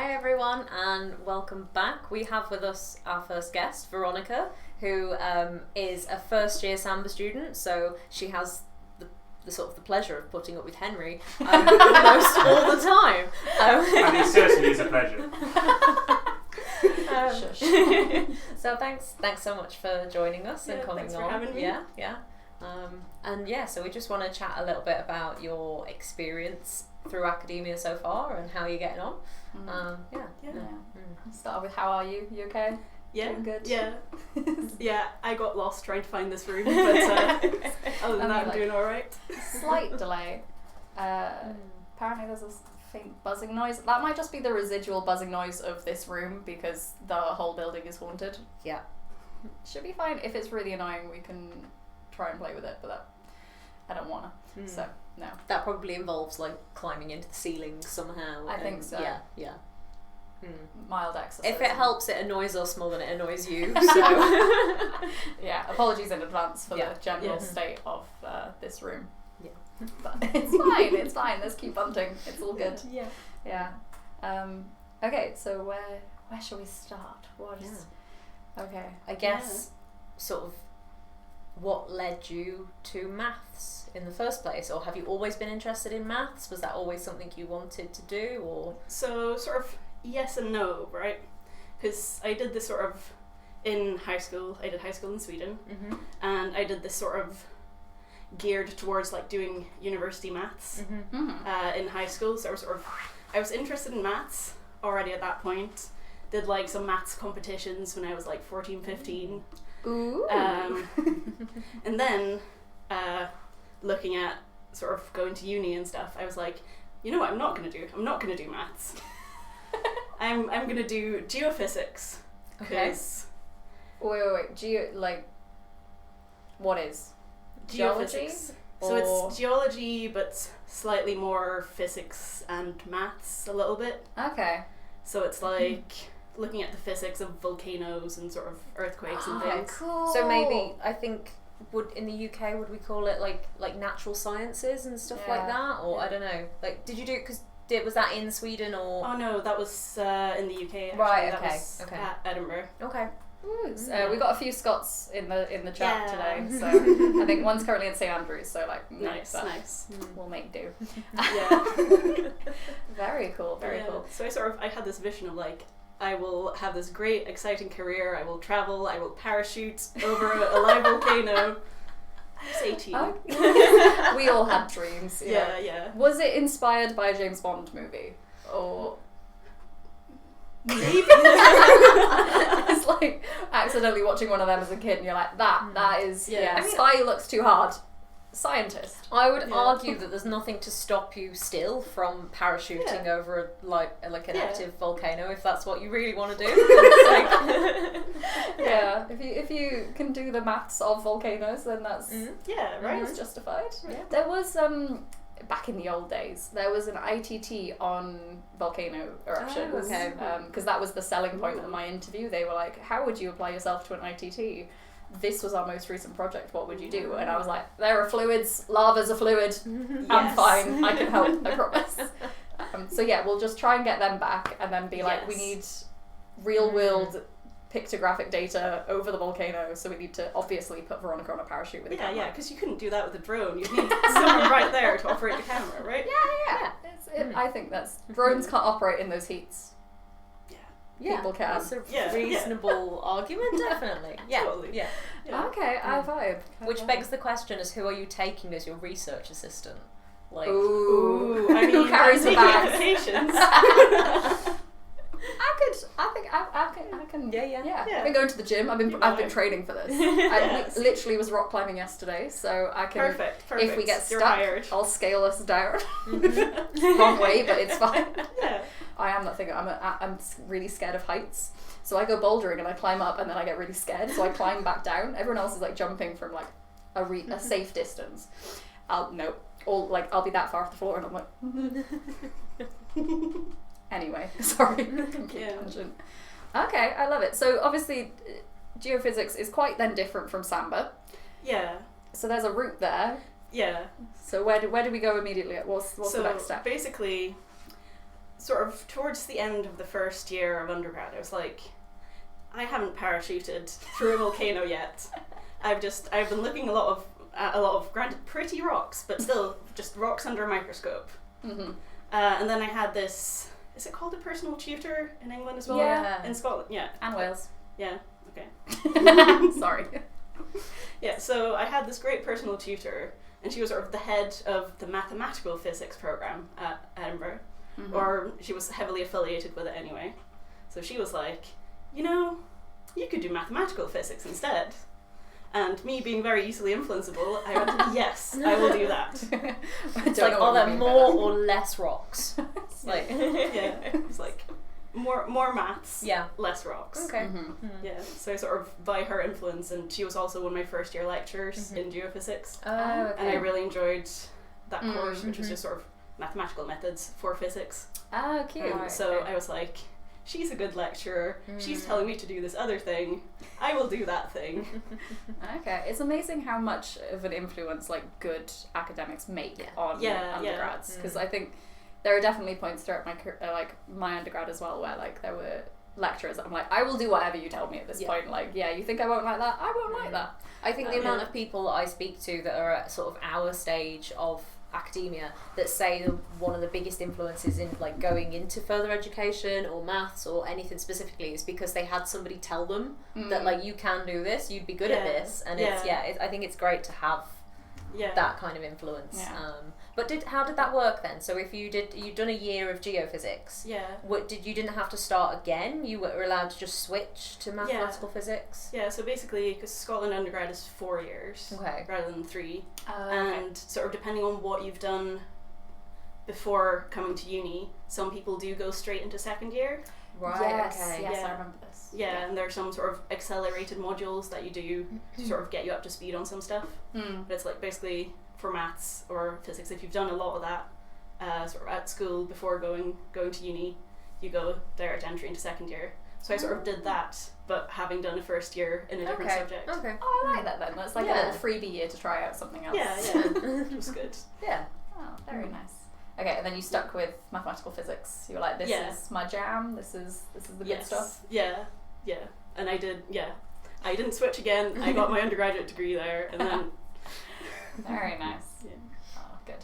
Hi everyone and welcome back. We have with us our first guest, Veronika, who is a first year SAMBa student, so she has the sort of the pleasure of putting up with Henry almost all the time. And it certainly is a pleasure. So thanks so much for joining us and coming thanks on. For having me. So we just want to chat a little bit about your experience through academia so far and how you're getting on. Start with how are you? You okay? Yeah. Doing good? Yeah. Yeah, I got lost trying to find this room, but other than that, I'm doing alright. Slight delay. Apparently there's a faint buzzing noise. That might just be the residual buzzing noise of this room because the whole building is haunted. Yeah. Should be fine. If it's really annoying, we can try and play with it, but I don't wanna. So, no. That probably involves like climbing into the ceiling somehow. I think so. Yeah. Mild exercise. If it helps, it annoys us more than it annoys you. So yeah, apologies in advance for the general state of this room. Yeah, but it's fine. Let's keep bunting. It's all good. Yeah. Okay, so where shall we start? Okay. I guess sort of what led you to maths in the first place, or have you always been interested in maths? Was that always something you wanted to do, or? So sort of yes and no, right? Because I did this sort of in high school. I did high school in Sweden, and I did this sort of geared towards like doing university maths in high school. So I was interested in maths already at that point. Did like some maths competitions when I was like 14, 15. Ooh. And then looking at sort of going to uni and stuff, I was like, you know what I'm not gonna do? I'm not gonna do maths. I'm gonna do geophysics. Okay. Wait. What is? Geology? So it's geology, but slightly more physics and maths a little bit. Okay. So it's like looking at the physics of volcanoes and sort of earthquakes and things. Cool. So maybe I think in the UK would we call it like natural sciences and stuff like that, or I don't know. Like, did you do it was that in Sweden or? Oh no, that was in the UK. Actually. Right. That Okay. was Okay. at Edinburgh. Okay. We got a few Scots in the chat today, so I think one's currently in St Andrews, so Nice. We'll make do. Yeah. Very cool. Very cool. So I had this vision of like, I will have this great, exciting career. I will travel. I will parachute over a live volcano. I was 18. We all had dreams. Yeah. Was it inspired by a James Bond movie, or? Maybe. It's like accidentally watching one of them as a kid and you're like, that is I mean, spy looks too hard. Scientist. I would argue that there's nothing to stop you still from parachuting over an active volcano if that's what you really want to do. If you can do the maths of volcanoes, then that's it's justified. Yeah. There was back in the old days, there was an ITT on volcano eruptions. Oh, okay. Because that was the selling point of my interview. They were like, how would you apply yourself to an ITT? This was our most recent project, what would you do? And I was like, there are fluids, lava's a fluid, I'm fine, I can help, I promise. We'll just try and get them back and then be like, we need real world pictographic data over the volcano, so we need to obviously put Veronika on a parachute with a camera. Yeah, because you couldn't do that with a drone. You'd need someone right there to operate the camera, right? Yeah. I think drones can't operate in those heats. People can. That's a reasonable argument, definitely. Yeah. Totally. Yeah. Okay, I vibe. Which begs the question: is who are you taking as your research assistant? Like, ooh, I mean, who carries the bag? Applications. I can. Yeah. I've been going to the gym. I've been training for this. I literally was rock climbing yesterday, so I can. Perfect. If we get You're stuck, hired. I'll scale us down. Wrong way, but it's fine. Yeah. I am that thing. I'm really scared of heights, so I go bouldering and I climb up, and then I get really scared, so I climb back down. Everyone else is like jumping from like a safe distance. I'll be that far off the floor, and I'm like. Anyway, sorry, complete tangent. Okay, I love it. So obviously, geophysics is quite then different from SAMBa. Yeah. So there's a route there. Yeah. So where do we go immediately? What's the next step? Basically, sort of towards the end of the first year of undergrad, I was like, I haven't parachuted through a volcano yet. I've been looking at a lot of granted pretty rocks, but still just rocks under a microscope. Mm-hmm. And then I had this, is it called a personal tutor in England as well? Yeah. In Scotland, yeah. And Wales. Yeah, okay. Sorry. Yeah, so I had this great personal tutor, and she was sort of the head of the mathematical physics program at Edinburgh, Mm-hmm. or she was heavily affiliated with it anyway. So she was like, you know, you could do mathematical physics instead. And me being very easily influenceable, I went, yes, I will do that. It's like, are there more or less rocks? It's like, Yeah, it's like more maths, yeah. less rocks. Okay. Mm-hmm. Yeah, so I sort of, by her influence, and she was also one of my first year lecturers in geophysics, Oh, and I okay. really enjoyed that course, which was Mhm. just sort of mathematical methods for physics. Oh, cute. So I was like, she's a good lecturer, she's telling me to do this other thing, I will do that thing. Okay, it's amazing how much of an influence like good academics make on undergrads. Because I think there are definitely points throughout my undergrad as well where like there were lecturers that I'm like, I will do whatever you tell me at this point. Like, yeah, you think I won't like that? I won't like that. I think the amount of people that I speak to that are at sort of our stage of academia that say that one of the biggest influences in like going into further education or maths or anything specifically is because they had somebody tell them that like, you can do this, you'd be good at this, and I think it's great to have that kind of influence. But how did that work then? So if you'd done a year of geophysics, you didn't have to start again? You were allowed to just switch to mathematical physics? Yeah, so basically, because Scotland undergrad is 4 years rather than 3, and sort of depending on what you've done before coming to uni, some people do go straight into second year. Right, Yes, okay. yes, I remember this. Yeah, and there are some sort of accelerated modules that you do to sort of get you up to speed on some stuff. But it's like basically for maths or physics, if you've done a lot of that sort of at school before going to uni, you go direct entry into second year. So I sort of did that, but having done a first year in a different subject. Okay. Oh, I like that then. That's like a little freebie year to try out something else. Yeah, it was good. Yeah. Oh, very nice. Okay, and then you stuck with mathematical physics. You were like, this is my jam. This is the good stuff. Yeah, and I did. Yeah, I didn't switch again. I got my undergraduate degree there, and then. Very nice. Yeah. Oh, good.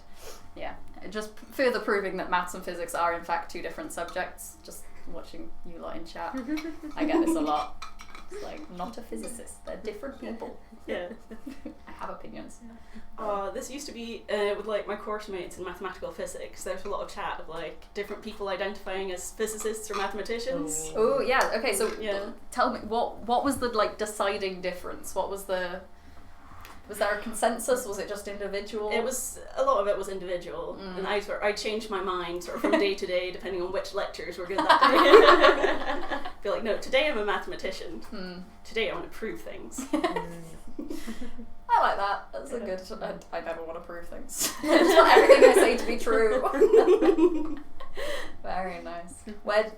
Yeah, just further proving that maths and physics are in fact 2 different subjects. Just watching you lot in chat, I get this a lot. It's like, not a physicist. They're different people. Yeah. I have opinions. This used to be with like my course mates in mathematical physics. There's a lot of chat of like different people identifying as physicists or mathematicians. Oh yeah. Okay, so Yeah. tell me what was the like deciding difference? Was there a consensus? Was it just individual? It was a lot of it was individual, and I changed my mind sort of from day to day depending on which lectures were good that day. Be like, no, today I'm a mathematician. Today I want to prove things. I like that. That's a good. I never want to prove things. It's not everything I say to be true. Very nice. Where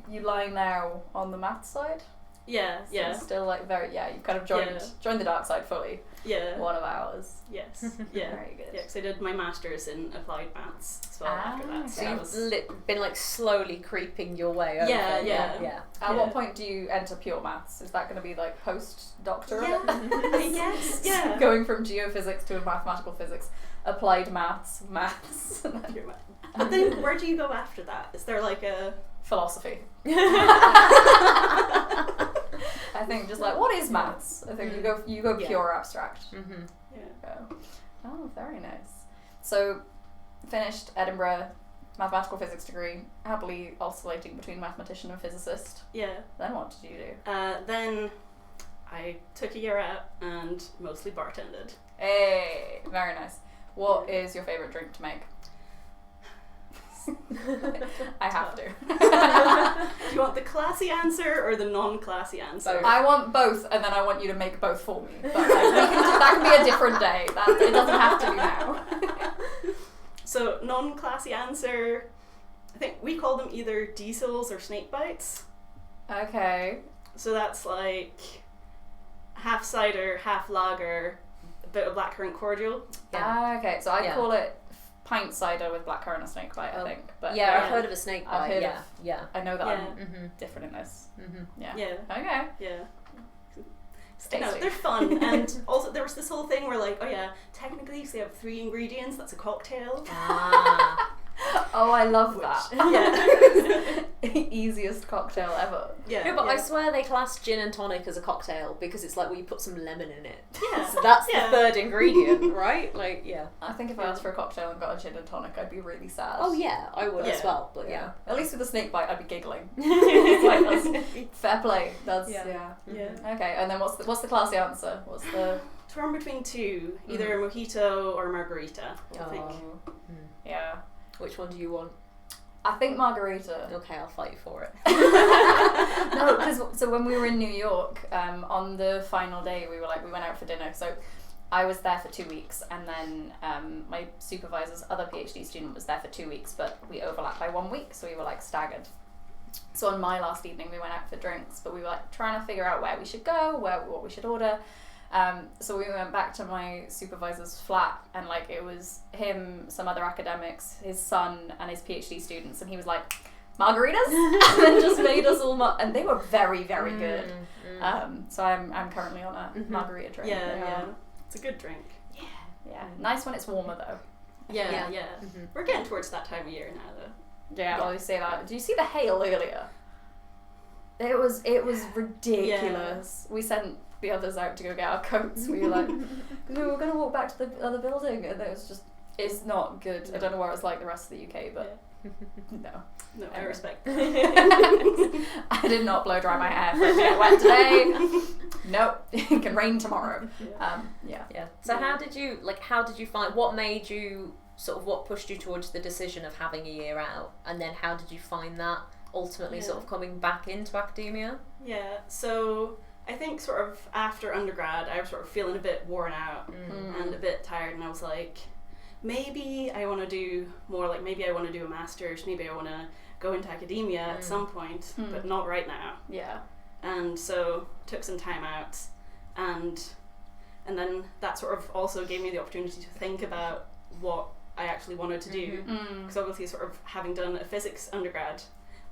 you lying now on the math side? Yeah, yeah, So still like you've kind of joined the dark side fully. yeah. One of ours. Yes, yeah. Very good. Yeah, because I did my master's in applied maths as well after that. So that you've was been like slowly creeping your way over. Yeah. At what point do you enter pure maths? Is that going to be like post-doctorate? Yes, yeah. Going from geophysics to mathematical physics, applied maths. But then where do you go after that? Is there like a Philosophy. I think just like, what is maths? I think you go pure abstract. yeah. Oh, very nice. So, finished Edinburgh mathematical physics degree, happily oscillating between mathematician and physicist. Yeah. Then what did you do? Then I took a year out and mostly bartended. Hey, very nice. What is your favourite drink to make? I have to. Do you want the classy answer or the non-classy answer? Both. I want both, and then I want you to make both for me. But that can be a different day. It doesn't have to be now. So non-classy answer, I think we call them either diesels or snake bites. Okay. So that's like half cider, half lager, a bit of blackcurrant cordial. Yeah. Okay, so I Yeah. call it pint cider with blackcurrant and snakebite, I think. But yeah, I've heard of a snake I've bite. heard Yeah, of- yeah. I know that Yeah. I'm different in this. Yeah. Yeah. Okay. Yeah. Stay No, tuned. they're fun, and also there was this whole thing where like, oh yeah, technically if they have 3 ingredients, that's a cocktail. Ah. Oh, I love Which- that. Easiest cocktail ever. Yeah. No, but yeah. I swear they class gin and tonic as a cocktail because it's like, well, you put some lemon in it. Yeah. So that's Yeah. the third ingredient, right? Like, yeah. I think if I asked for a cocktail and got a gin and tonic, I'd be really sad. Oh, yeah, I would as Yeah. well, but yeah. At least with the snake bite, I'd be giggling. It's like, that's fair play. That's Yeah. Yeah. Okay, and then what's the classy answer? What's the Torn between 2, either a mojito or a margarita. I think. Oh. Yeah. Which one do you want? I think margarita. Okay, I'll fight you for it. No, because so when we were in New York, on the final day, we went out for dinner. So I was there for 2 weeks, and then my supervisor's other PhD student was there for 2 weeks, but we overlapped by 1 week, so we were like staggered. So on my last evening, we went out for drinks, but we were like trying to figure out where we should go, what we should order. So we went back to my supervisor's flat, and like it was him, some other academics, his son, and his PhD students, and he was like, margaritas, and then just made us all, and they were very, very good. So I'm currently on a margarita drink. Yeah. It's a good drink. Yeah. Nice when it's warmer though. Yeah. Yeah. We're getting towards that time of year now, though. Yeah, I always say that. Do you see the hail earlier? It was ridiculous. We sent the others out to go get our coats. We were like, we were going to walk back to the other building, and it was just, it's not good. I don't know what it's like the rest of the UK, but no. No, I Anyway. respect that. I did not blow dry my hair for a bit wet today. Nope, it can rain tomorrow. Yeah. So how did you find, what made you, what pushed you towards the decision of having a year out, and then how did you find that ultimately coming back into academia? Yeah, so I think sort of after undergrad, I was sort of feeling a bit worn out and a bit tired, and I was like, maybe I want to do more, like maybe I want to do a master's, maybe I want to go into academia at some point, but not right now. Yeah. And so took some time out, and then that sort of also gave me the opportunity to think about what I actually wanted to do, because obviously sort of having done a physics undergrad,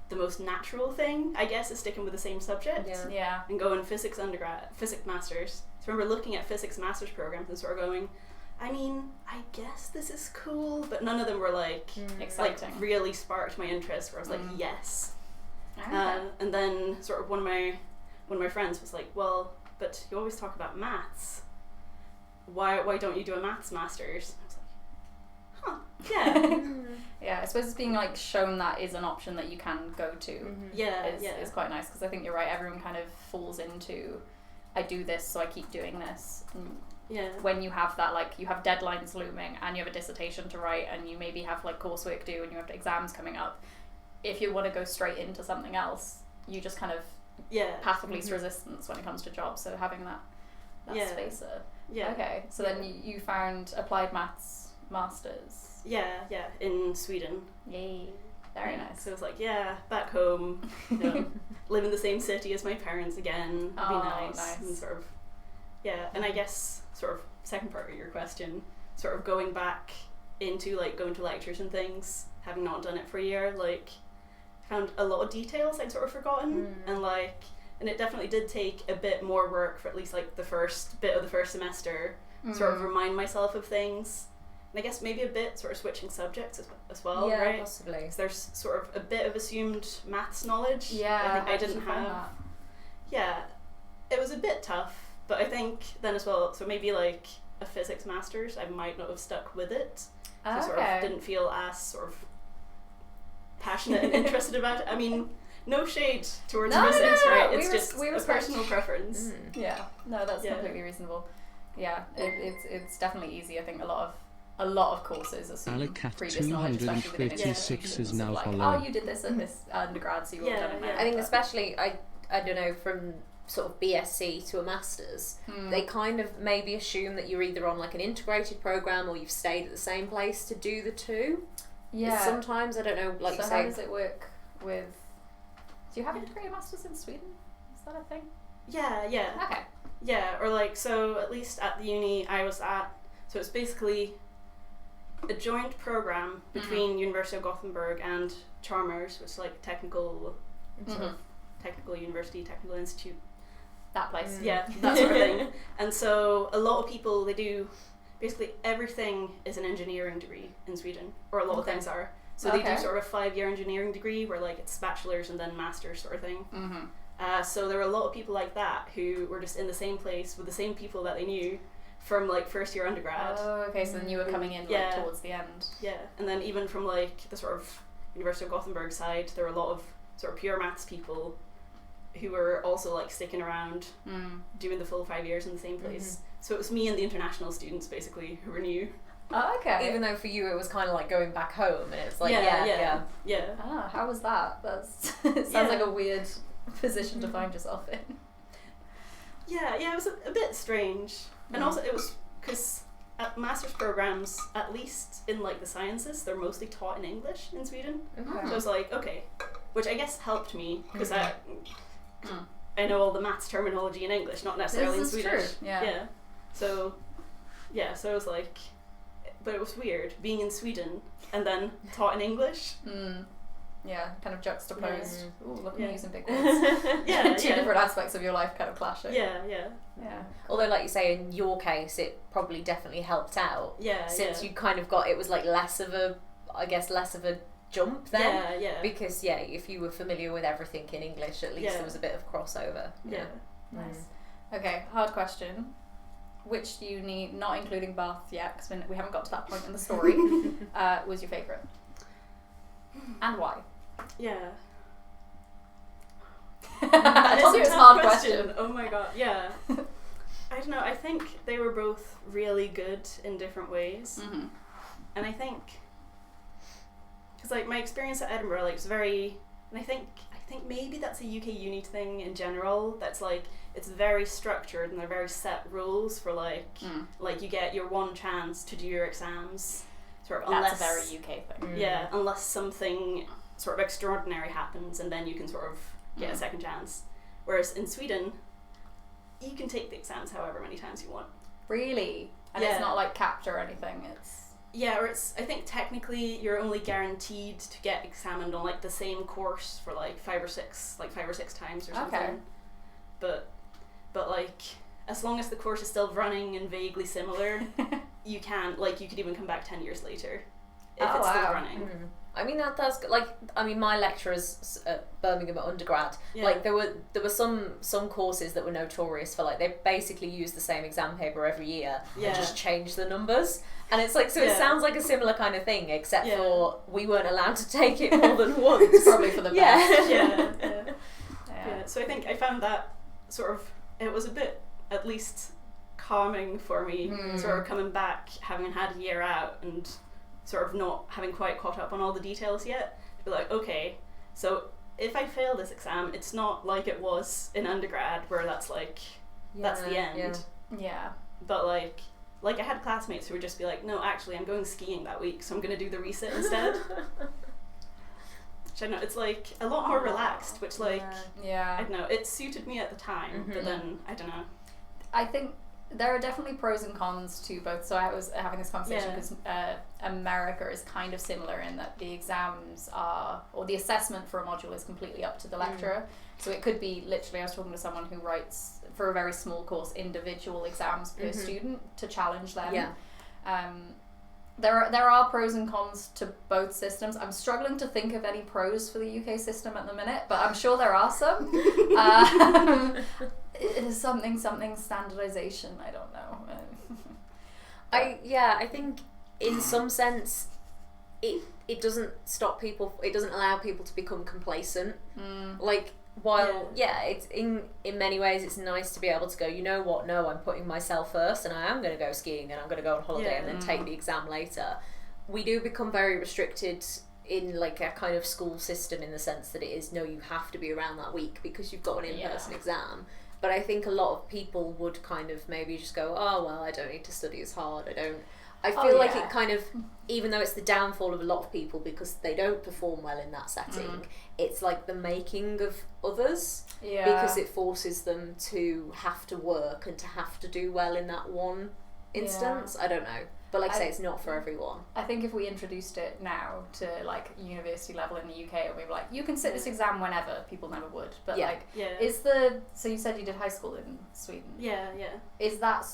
the most natural thing I guess is sticking with the same subject and going physics undergrad, physics masters. So I remember looking at physics masters programs and sort of going, I mean, I guess this is cool, but none of them were like exciting. like really sparked my interest where I was like, yes. Okay. And then sort of one of my friends was like, well, but you always talk about maths. Why don't you do a maths masters? I was like, yeah. Yeah, I suppose it's being like shown that is an option that you can go to. Is quite nice, because I think you're right. Everyone kind of falls into, I do this, so I keep doing this. Yeah. When you have that, like, you have deadlines looming and you have a dissertation to write and you maybe have like coursework due and you have exams coming up, if you want to go straight into something else, you just kind of path of least resistance when it comes to jobs. So having that spacer. Yeah. Okay, so then you found applied maths masters. Yeah, in Sweden. Yay. Very nice. So it was like, back home, live in the same city as my parents again, would be nice. And sort of, and I guess sort of second part of your question, sort of going back into like going to lectures and things, having not done it for a year, like found a lot of details I'd sort of forgotten, and it definitely did take a bit more work for at least like the first bit of the first semester, sort of remind myself of things. And I guess maybe a bit sort of switching subjects as well, right? Yeah, possibly. Because there's sort of a bit of assumed maths knowledge. Yeah, I think I didn't have. That? Yeah, it was a bit tough, but I think then as well, so maybe like a physics masters, I might not have stuck with it. So I sort of didn't feel as sort of passionate and interested about it. I mean, no shade towards physics, right? It's just a personal preference. Yeah, no, that's completely reasonable. Yeah, it's definitely easy. I think a lot of courses assume previous knowledge, especially within institutions. Is now like, following. oh, you did this at this undergrad, so you would have done it now. I think especially, I don't know, from sort of BSc to a master's, they kind of maybe assume that you're either on like an integrated program or you've stayed at the same place to do the two. Yeah. Sometimes, I don't know, like so you how say. does it work with... Do you have integrated masters in Sweden? Is that a thing? Yeah. Okay. Yeah, or like, so at least at the uni I was at, so it's basically a joint program between University of Gothenburg and Chalmers, which is like technical university, technical institute. That place. Yeah, that sort of thing. And so a lot of people, they do, basically everything is an engineering degree in Sweden, or a lot of things are. So they do sort of a 5-year engineering degree where like it's bachelor's and then master's sort of thing. So there were a lot of people like that who were just in the same place with the same people that they knew from like first year undergrad. Oh, okay, so then you were coming in like towards the end. Yeah, and then even from like the sort of University of Gothenburg side, there were a lot of sort of pure maths people who were also like sticking around doing the full 5 years in the same place. So it was me and the international students basically who were new. Oh, okay. Even though for you it was kind of like going back home, and it's like yeah. Ah, how was that? It sounds like a weird position to find yourself in. Yeah, it was a bit strange. And also it was because at master's programs, at least in like the sciences, they're mostly taught in English in Sweden. So I was like, okay, which I guess helped me because I know all the maths terminology in English, not necessarily in Swedish. True. Yeah. So I was like, but it was weird being in Sweden and then taught in English. Yeah, kind of juxtaposed. Yeah. Ooh, look at me using big words. Two different aspects of your life kind of clashing. Yeah. Although, like you say, in your case, it probably definitely helped out. Since you kind of got, it was like less of a jump then. Yeah. Because if you were familiar with everything in English, at least there was a bit of crossover. Yeah. Nice. Okay, hard question. Which uni, not including Bath yet, because we haven't got to that point in the story, was your favourite? And why? Yeah. I told you it was a hard question. Oh my god, yeah. I don't know, I think they were both really good in different ways. And I think, because like my experience at Edinburgh like was very, and I think maybe that's a UK uni thing in general, that's like, it's very structured and they're very set rules for like you get your one chance to do your exams, sort of, that's a very UK thing. Yeah, unless something sort of extraordinary happens and then you can sort of get a second chance. Whereas in Sweden, you can take the exams however many times you want. Really? And it's not like capped or anything, it's... Yeah, or it's, I think technically you're only guaranteed to get examined on like the same course for like 5 or 6 times or something. Okay. But like, as long as the course is still running and vaguely similar, you could even come back 10 years later if it's still running. I mean that's like, I mean my lecturers at Birmingham at undergrad, like there were some courses that were notorious for like they basically used the same exam paper every year and just changed the numbers, and it's like, so it sounds like a similar kind of thing, except for we weren't allowed to take it more than once. Probably for the best. Yeah. So I think I found that sort of, it was a bit at least calming for me, sort of coming back having had a year out and sort of not having quite caught up on all the details yet, to be like, okay, so if I fail this exam, it's not like it was in undergrad where that's like, that's the end. Yeah. But like I had classmates who would just be like, no, actually I'm going skiing that week, so I'm going to do the resit instead. Which I know, it's like a lot more relaxed, which like, I don't know, it suited me at the time, but then, I don't know. I think there are definitely pros and cons to both. So I was having this conversation because America is kind of similar in that the exams are, or the assessment for a module is completely up to the lecturer. So it could be literally, I was talking to someone who writes for a very small course individual exams per student to challenge them. There are pros and cons to both systems. I'm struggling to think of any pros for the UK system at the minute, but I'm sure there are some. It is something standardization. I don't know. I think in some sense it doesn't stop people. It doesn't allow people to become complacent. Like while it's in many ways it's nice to be able to go, you know what? No, I'm putting myself first, and I am going to go skiing, and I'm going to go on holiday, and then take the exam later. We do become very restricted in like a kind of school system in the sense that it is, no, you have to be around that week because you've got an in-person exam. But I think a lot of people would kind of maybe just go, oh well, I don't need to study as hard. I feel like it kind of, even though it's the downfall of a lot of people because they don't perform well in that setting, it's like the making of others because it forces them to have to work and to have to do well in that one instance. I don't know. But like I say, it's not for everyone. I think if we introduced it now to like university level in the UK and we were like, you can sit this exam whenever, people never would. But so you said you did high school in Sweden. Yeah. Is that,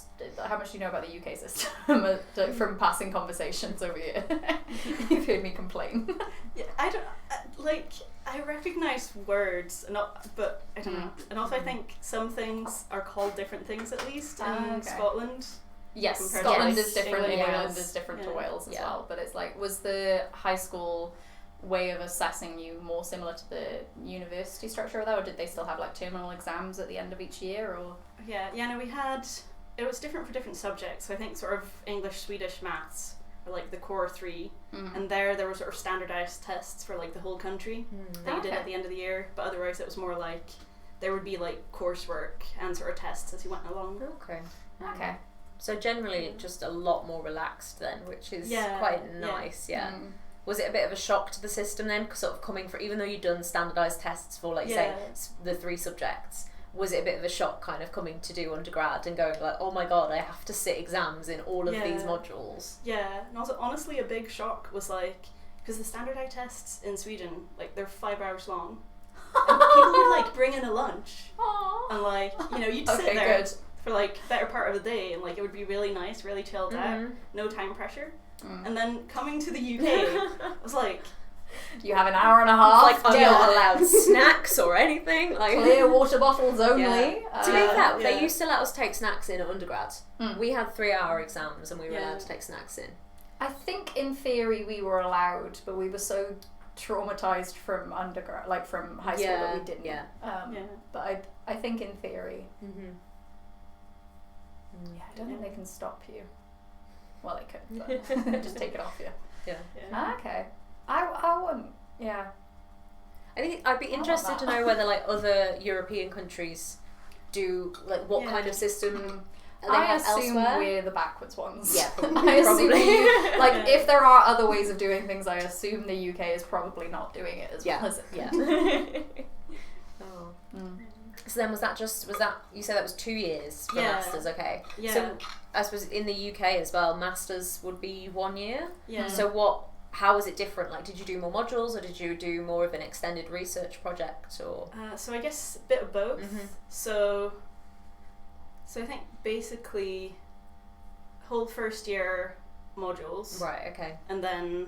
how much do you know about the UK system from passing conversations over here? You've heard me complain. Yeah, I don't, I recognise words, but I don't know. And also I think some things are called different things at least in Scotland. Yes, Scotland is different, England is different to Wales as well. But it's like, was the high school way of assessing you more similar to the university structure of that, or did they still have like terminal exams at the end of each year? Or we had, it was different for different subjects. So I think sort of English, Swedish, maths are like the core three, and there were sort of standardised tests for like the whole country that you did at the end of the year. But otherwise, it was more like there would be like coursework and sort of tests as you went along. Okay. So generally just a lot more relaxed then, which is quite nice, Was it a bit of a shock to the system then, sort of coming from, even though you'd done standardised tests for like, say, the 3 subjects, was it a bit of a shock kind of coming to do undergrad and going like, oh my god, I have to sit exams in all of these modules? Yeah, and also honestly a big shock was like, because the standardised tests in Sweden, like they're 5 hours long, and people would like bring in a lunch, and like, you know, you'd sit there for like better part of the day, and like it would be really nice, really chilled out, no time pressure. And then coming to the UK, I was like, you have an hour and a half. Like, I'm not allowed snacks or anything. Like clear water bottles only. To be fair, they used to let us take snacks in at undergrad. We had 3-hour exams, and we were allowed to take snacks in. I think in theory we were allowed, but we were so traumatized from undergrad, like from high school, that we didn't. But I think in theory. Yeah, I don't think they can stop you. Well, they could, but just take it off you. Okay. I wouldn't. Yeah. I think I'd be interested to know whether like other European countries do like what kind of system they have assume elsewhere. We're the backwards ones. Yeah, I assume like if there are other ways of doing things, I assume the UK is probably not doing it as well as it. Yeah. So then was that you said that was 2 years for masters? Okay. Yeah. So I suppose in the UK as well, masters would be 1 year. Yeah. So how was it different? Like, did you do more modules, or did you do more of an extended research project, or? So I guess a bit of both. So I think basically whole first year modules. Right. Okay. And then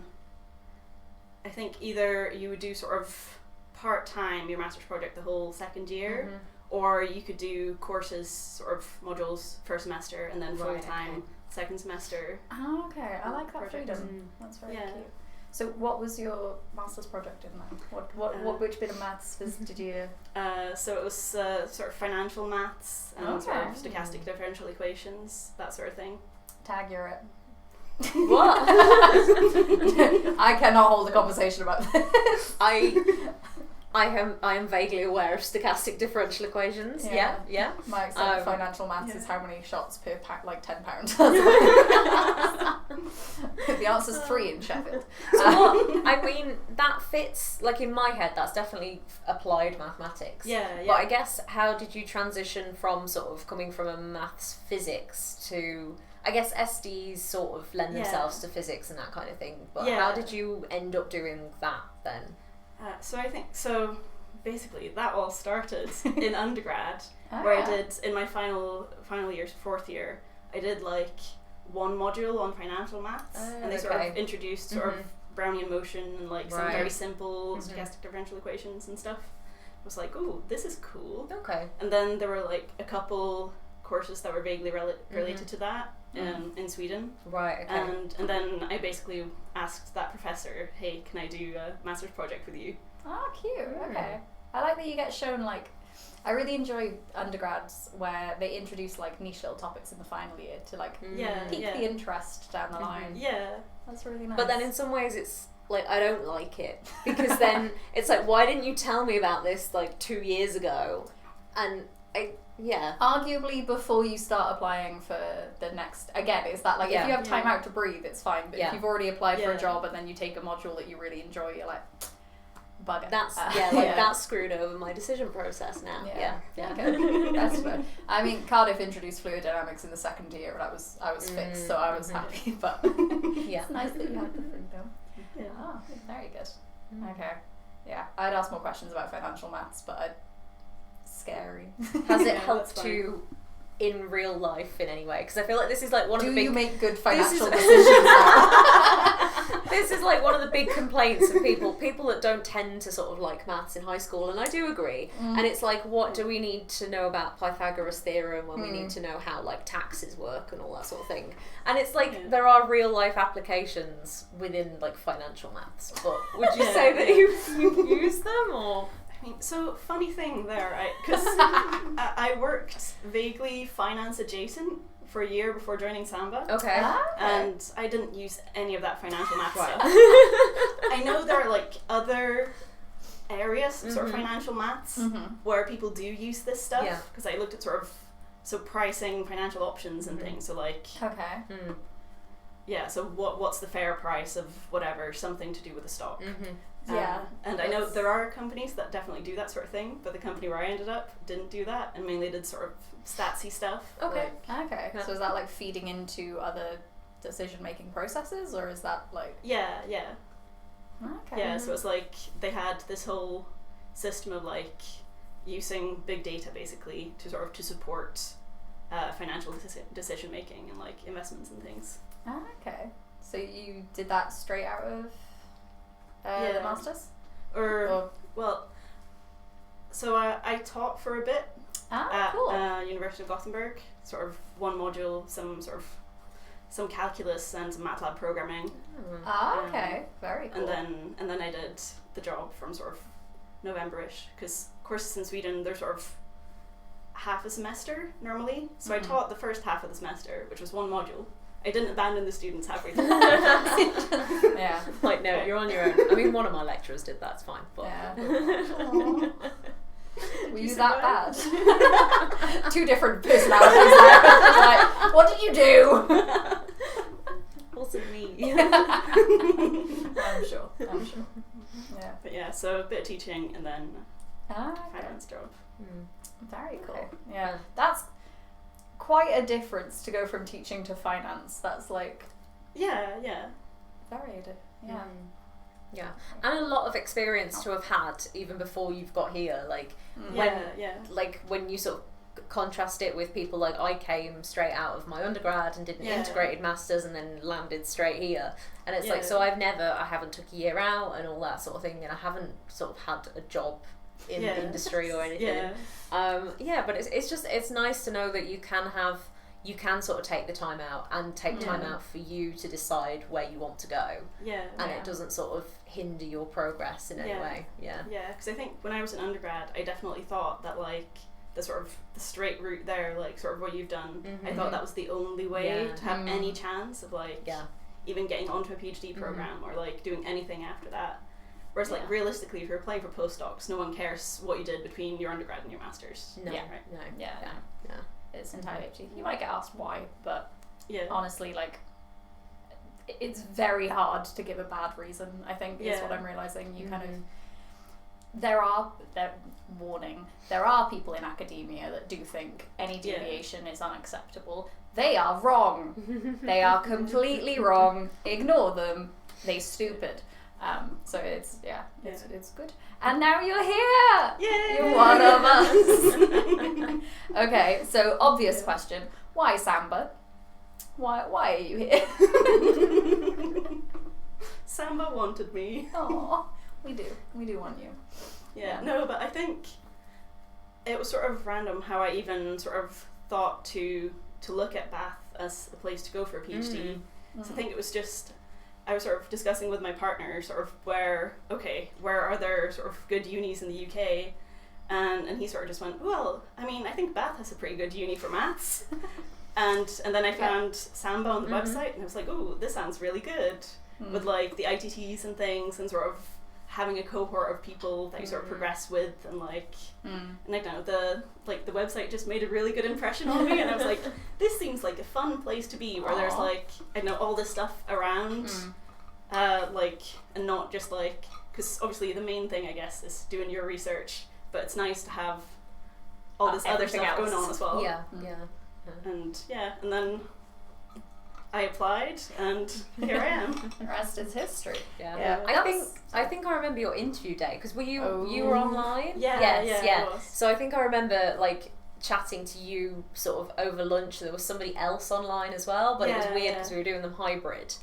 I think either you would do sort of part-time your master's project the whole second year, or you could do courses, sort of modules first semester, and then full-time second semester. Oh, okay. I like that freedom. That's very cute. So what was your master's project in that? Which bit of maths did you... So it was sort of financial maths and sort of stochastic differential equations, that sort of thing. Tag, you're it. What? I cannot hold a conversation about this. I am vaguely aware of stochastic differential equations. Yeah. My extent of financial maths is how many shots per like £10. The answer's 3 in Sheffield. So I mean, that fits, like in my head, that's definitely applied mathematics. Yeah. But I guess, how did you transition from sort of coming from a maths physics to... I guess SDs sort of lend themselves to physics and that kind of thing, but how did you end up doing that then? So basically that all started in undergrad, where I did, in my final year, 4th year, I did like 1 module on financial maths, and they sort of introduced sort of Brownian motion and like some very simple stochastic differential equations and stuff. I was like, ooh, this is cool. Okay. And then there were like a couple courses that were vaguely related to that in Sweden. Right, okay. And then I basically asked that professor, hey, can I do a master's project with you? Oh, cute. Okay. I like that you get shown, like, I really enjoy undergrads where they introduce like niche little topics in the final year to like pique the interest down the line. Yeah. That's really nice. But then in some ways it's like, I don't like it, because then it's like, why didn't you tell me about this like 2 years ago? And arguably before you start applying for the next, again, it's that like if you have time out to breathe, it's fine, but if you've already applied for a job and then you take a module that you really enjoy, you're like, bugger. That's that's screwed over my decision process now. Yeah. Okay. That's fair. I mean, Cardiff introduced fluid dynamics in the second year, and I was fixed, so I was happy. But it's nice that you had the freedom. Yeah. Ah, very good. Okay. Yeah, I'd ask more questions about financial maths, but scary. Has it Yeah, helped that's you in real life in any way? Because I feel like this is like one of the big... Do you make good financial This is- decisions This is like one of the big complaints of people that don't tend to sort of like maths in high school, and I do agree. And it's like, what do we need to know about Pythagoras theorem when we need to know how like taxes work and all that sort of thing? And it's like there are real life applications within like financial maths, but would you say that you've used them or? I mean, so funny thing there, right? Because I worked vaguely finance adjacent for a year before joining SAMBa. Okay. And I didn't use any of that financial math Right. stuff. I know there are like other areas of sort of financial maths where people do use this stuff. Yeah. Because I looked at sort of pricing, financial options and things. So like, Okay. yeah, so what's the fair price of whatever, something to do with a stock. Yeah. And I know there are companies that definitely do that sort of thing, but the company where I ended up didn't do that and mainly did sort of statsy stuff. Okay. Okay. So is that like feeding into other decision-making processes, or is that like... Yeah. Okay. Yeah, so it's like they had this whole system of like using big data basically to sort of to support financial decision making and like investments and things. Okay. So you did that straight out of the masters? Well, so I taught for a bit at cool. University of Gothenburg, sort of one module, some calculus and some MATLAB programming. Okay. Very cool. And then I did the job from sort of November-ish, because courses in Sweden, they're sort of half a semester normally. So I taught the first half of the semester, which was one module. I didn't abandon the students halfway through. Yeah. Like, no, you're on your own. I mean, one of my lecturers did that, it's fine. But Yeah. Were you survive? that bad? Two different personalities there. Just like, what did you do? wasn't me. I'm sure. Yeah. But yeah, so a bit of teaching and then Okay. finance job. Very cool. Okay. Yeah. That's quite a difference to go from teaching to finance. That's like Yeah. very yeah. Yeah, and a lot of experience to have had even before you've got here. Like when you sort of contrast it with people like I came straight out of my undergrad and did an integrated masters and then landed straight here, and it's like, so I haven't took a year out and all that sort of thing, and I haven't sort of had a job in the industry or anything. But it's nice to know that you can sort of take the time out and take time out for you to decide where you want to go. And it doesn't sort of hinder your progress in any way. Yeah, because I think when I was an undergrad, I definitely thought that like the sort of the straight route there, like sort of what you've done, I thought that was the only way to have any chance of like even getting onto a PhD program or like doing anything after that. Whereas like realistically, if you're applying for postdocs, no one cares what you did between your undergrad and your masters. No. It's entirely up to you. You might get asked why, but honestly, like, it's very hard to give a bad reason, I think, is what I'm realising. You kind of... There are people in academia that do think any deviation is unacceptable. They are wrong. They are completely wrong. Ignore them. They stupid. So it's good. And now you're here! Yay! You're one of us! Okay, so obvious question. Why SAMBa? Why are you here? SAMBa wanted me. Aw, we do want you. No, but I think it was sort of random how I even sort of thought to look at Bath as a place to go for a PhD. So I think it was just... I was sort of discussing with my partner sort of where are there sort of good unis in the UK, and he sort of just went, well, I mean, I think Bath has a pretty good uni for maths, and then I found SAMBa on the website, and I was like, oh, this sounds really good, with like the ITTs and things, and sort of having a cohort of people that you sort of progress with, and like, and I don't know, the website just made a really good impression on me, and I was like, this seems like a fun place to be, where there's like, I don't know, all this stuff around, like, and not just like because obviously the main thing I guess is doing your research, but it's nice to have all this other everything stuff else. going on as well. Yeah, Mm. yeah. And then I applied, and here I am. The rest is history. Yeah. Yeah. I think I remember your interview day because you Oh. were online. Yeah, Yes, yeah, I was. So I think I remember like chatting to you sort of over lunch. There was somebody else online as well, but it was Yeah, weird yeah. because we were doing them hybrid,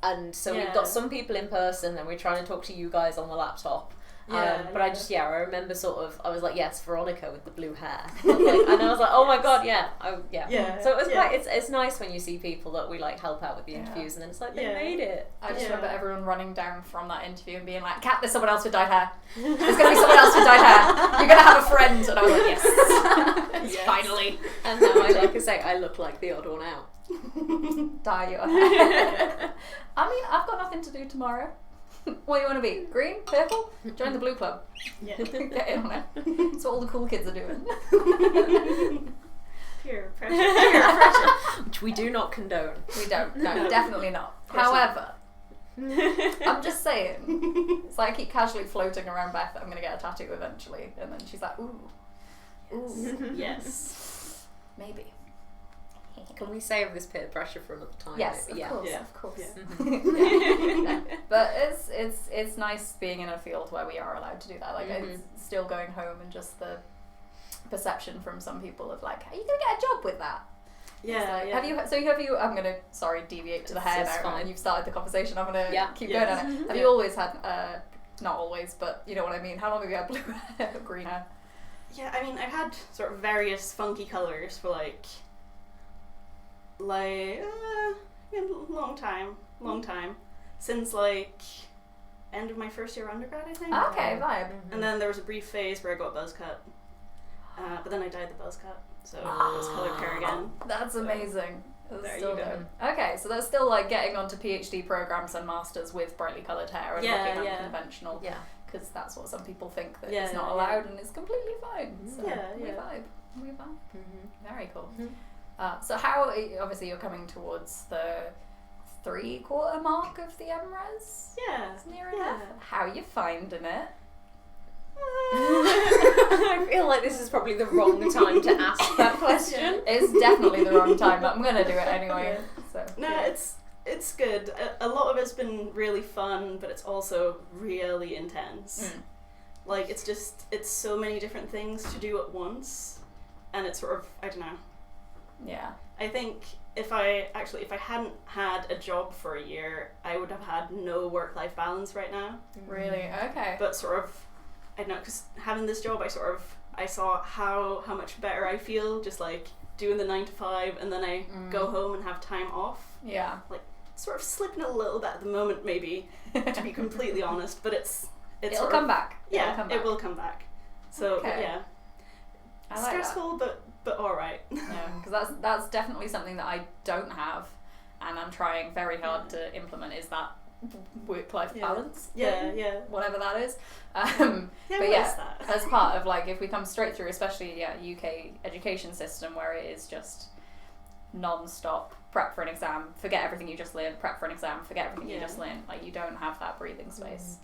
and so we've Yeah. got some people in person and we're trying to talk to you guys on the laptop. Yeah, But I remember sort of, I was like, yes, Veronika with the blue hair. And I was like, oh my god, yeah. Yeah. So it was Yeah. quite, it's nice when you see people that we like help out with the Yeah. interviews and then it's like, they Yeah. made it. I just Yeah. remember everyone running down from that interview and being like, Kat, there's someone else with dyed hair. There's going to be someone else with dyed hair. You're going to have a friend. And I was like, yes. Yes. Finally. And now, like I say, I look like the odd one out. Dye your hair. I mean, I've got nothing to do tomorrow. What do you want to be? Green? Purple? Join the blue club. Yeah. Get in on it. That's what all the cool kids are doing. Peer pressure. Which we do not condone. We don't. No, No. definitely not. Of course However, I'm just saying. It's like I keep casually floating around Beth that I'm going to get a tattoo eventually. And then she's like, ooh. Ooh. Yes. Maybe. Can we save this peer pressure for another time? Yes, maybe? of course, Yeah. of course. Yeah. No, but it's nice being in a field where we are allowed to do that. Like Mhm. it's still going home and just the perception from some people of like, are you gonna get a job with that? Yeah, It's like, yeah. Have you? I'm gonna deviate to the hair It's now. fine. And you've started the conversation. I'm gonna Yeah. keep Yes. going on it. Have Yeah. you always had not always, but you know what I mean? How long have you had blue hair, green hair? Yeah, I mean, I've had sort of various funky colours for like a long time, since like end of my first year undergrad, I think. Okay, vibe. And then there was a brief phase where I got a buzz cut, but then I dyed the buzz cut, so it was coloured hair again. That's So, amazing. That's there still you go. dope. Okay, so that's still like getting onto PhD programs and masters with brightly coloured hair and Yeah, looking yeah. unconventional. Yeah. Because that's what some people think that Yeah, it's not yeah. allowed and it's completely fine. So Yeah, we yeah. vibe. We vibe. Mhm. Very cool. Mhm. So how, obviously you're coming towards the 3/4 mark of the MRes? Yeah. It's near Yeah. enough. How are you finding it? I feel like this is probably the wrong time to ask that question. It's definitely the wrong time, but I'm going to do it anyway. So No, it's good. A lot of it's been really fun, but it's also really intense. Mm. Like it's so many different things to do at once, and it's sort of, I don't know. Yeah. I think if I hadn't had a job for a year, I would have had no work-life balance right now. Really? Okay. But sort of, I don't know, because having this job, I saw how much better I feel just like doing the 9 to 5, and then I go home and have time off. Yeah. Sort of slipping a little bit at the moment, maybe, to be completely honest. But it's It'll sort come of, back. Yeah, It'll come back. it will come back. So Okay. yeah, I like that. stressful, but all right. Yeah, because that's definitely something that I don't have, and I'm trying very hard to implement. Is that work-life Yeah. balance? Yeah, thing, yeah. whatever that is. Yeah, But what yeah, is that? as part of like if we come straight through, especially UK education system where it is just non-stop prep for an exam, forget everything you just learned, prep for an exam, forget everything you Yeah. just learned. Like you don't have that breathing space.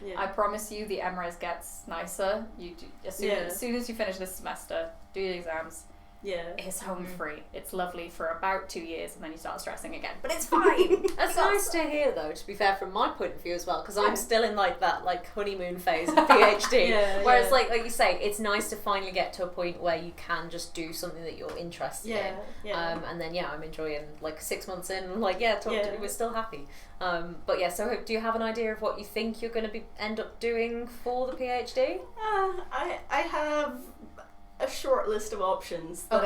Yeah. I promise you, the MRes gets nicer. You do, as soon as you finish this semester, do your exams. Yeah. It's home free. It's lovely for about 2 years, and then you start stressing again. But it's fine. That's nice to hear, though. To be fair, from my point of view as well, because Yeah. I'm still in like that honeymoon phase of PhD. Yeah, Whereas, yeah. like you say, it's nice to finally get to a point where you can just do something that you're interested Yeah, in. yeah. And then I'm enjoying 6 months in. We're still happy. But yeah, so do you have an idea of what you think you're going to end up doing for the PhD? I have a short list of options that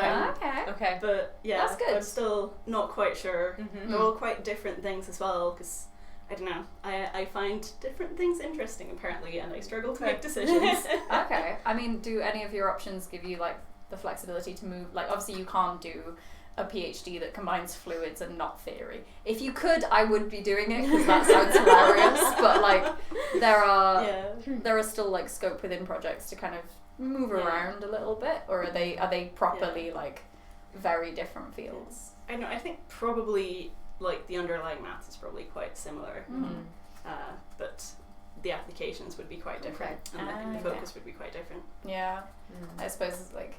Okay. but yeah, That's good. I'm still not quite sure. Mhm. They're all quite different things as well, because I don't know. I find different things interesting apparently, and I struggle to make decisions. Okay. I mean, do any of your options give you the flexibility to move? Like, obviously, you can't do a PhD that combines fluids and not theory. If you could, I would be doing it because that sounds hilarious. But there are still scope within projects to kind of move around a little bit, or are they properly very different fields? I know. I think probably the underlying maths is probably quite similar, but the applications would be quite different, and the focus would be quite different. Yeah, I suppose it's like,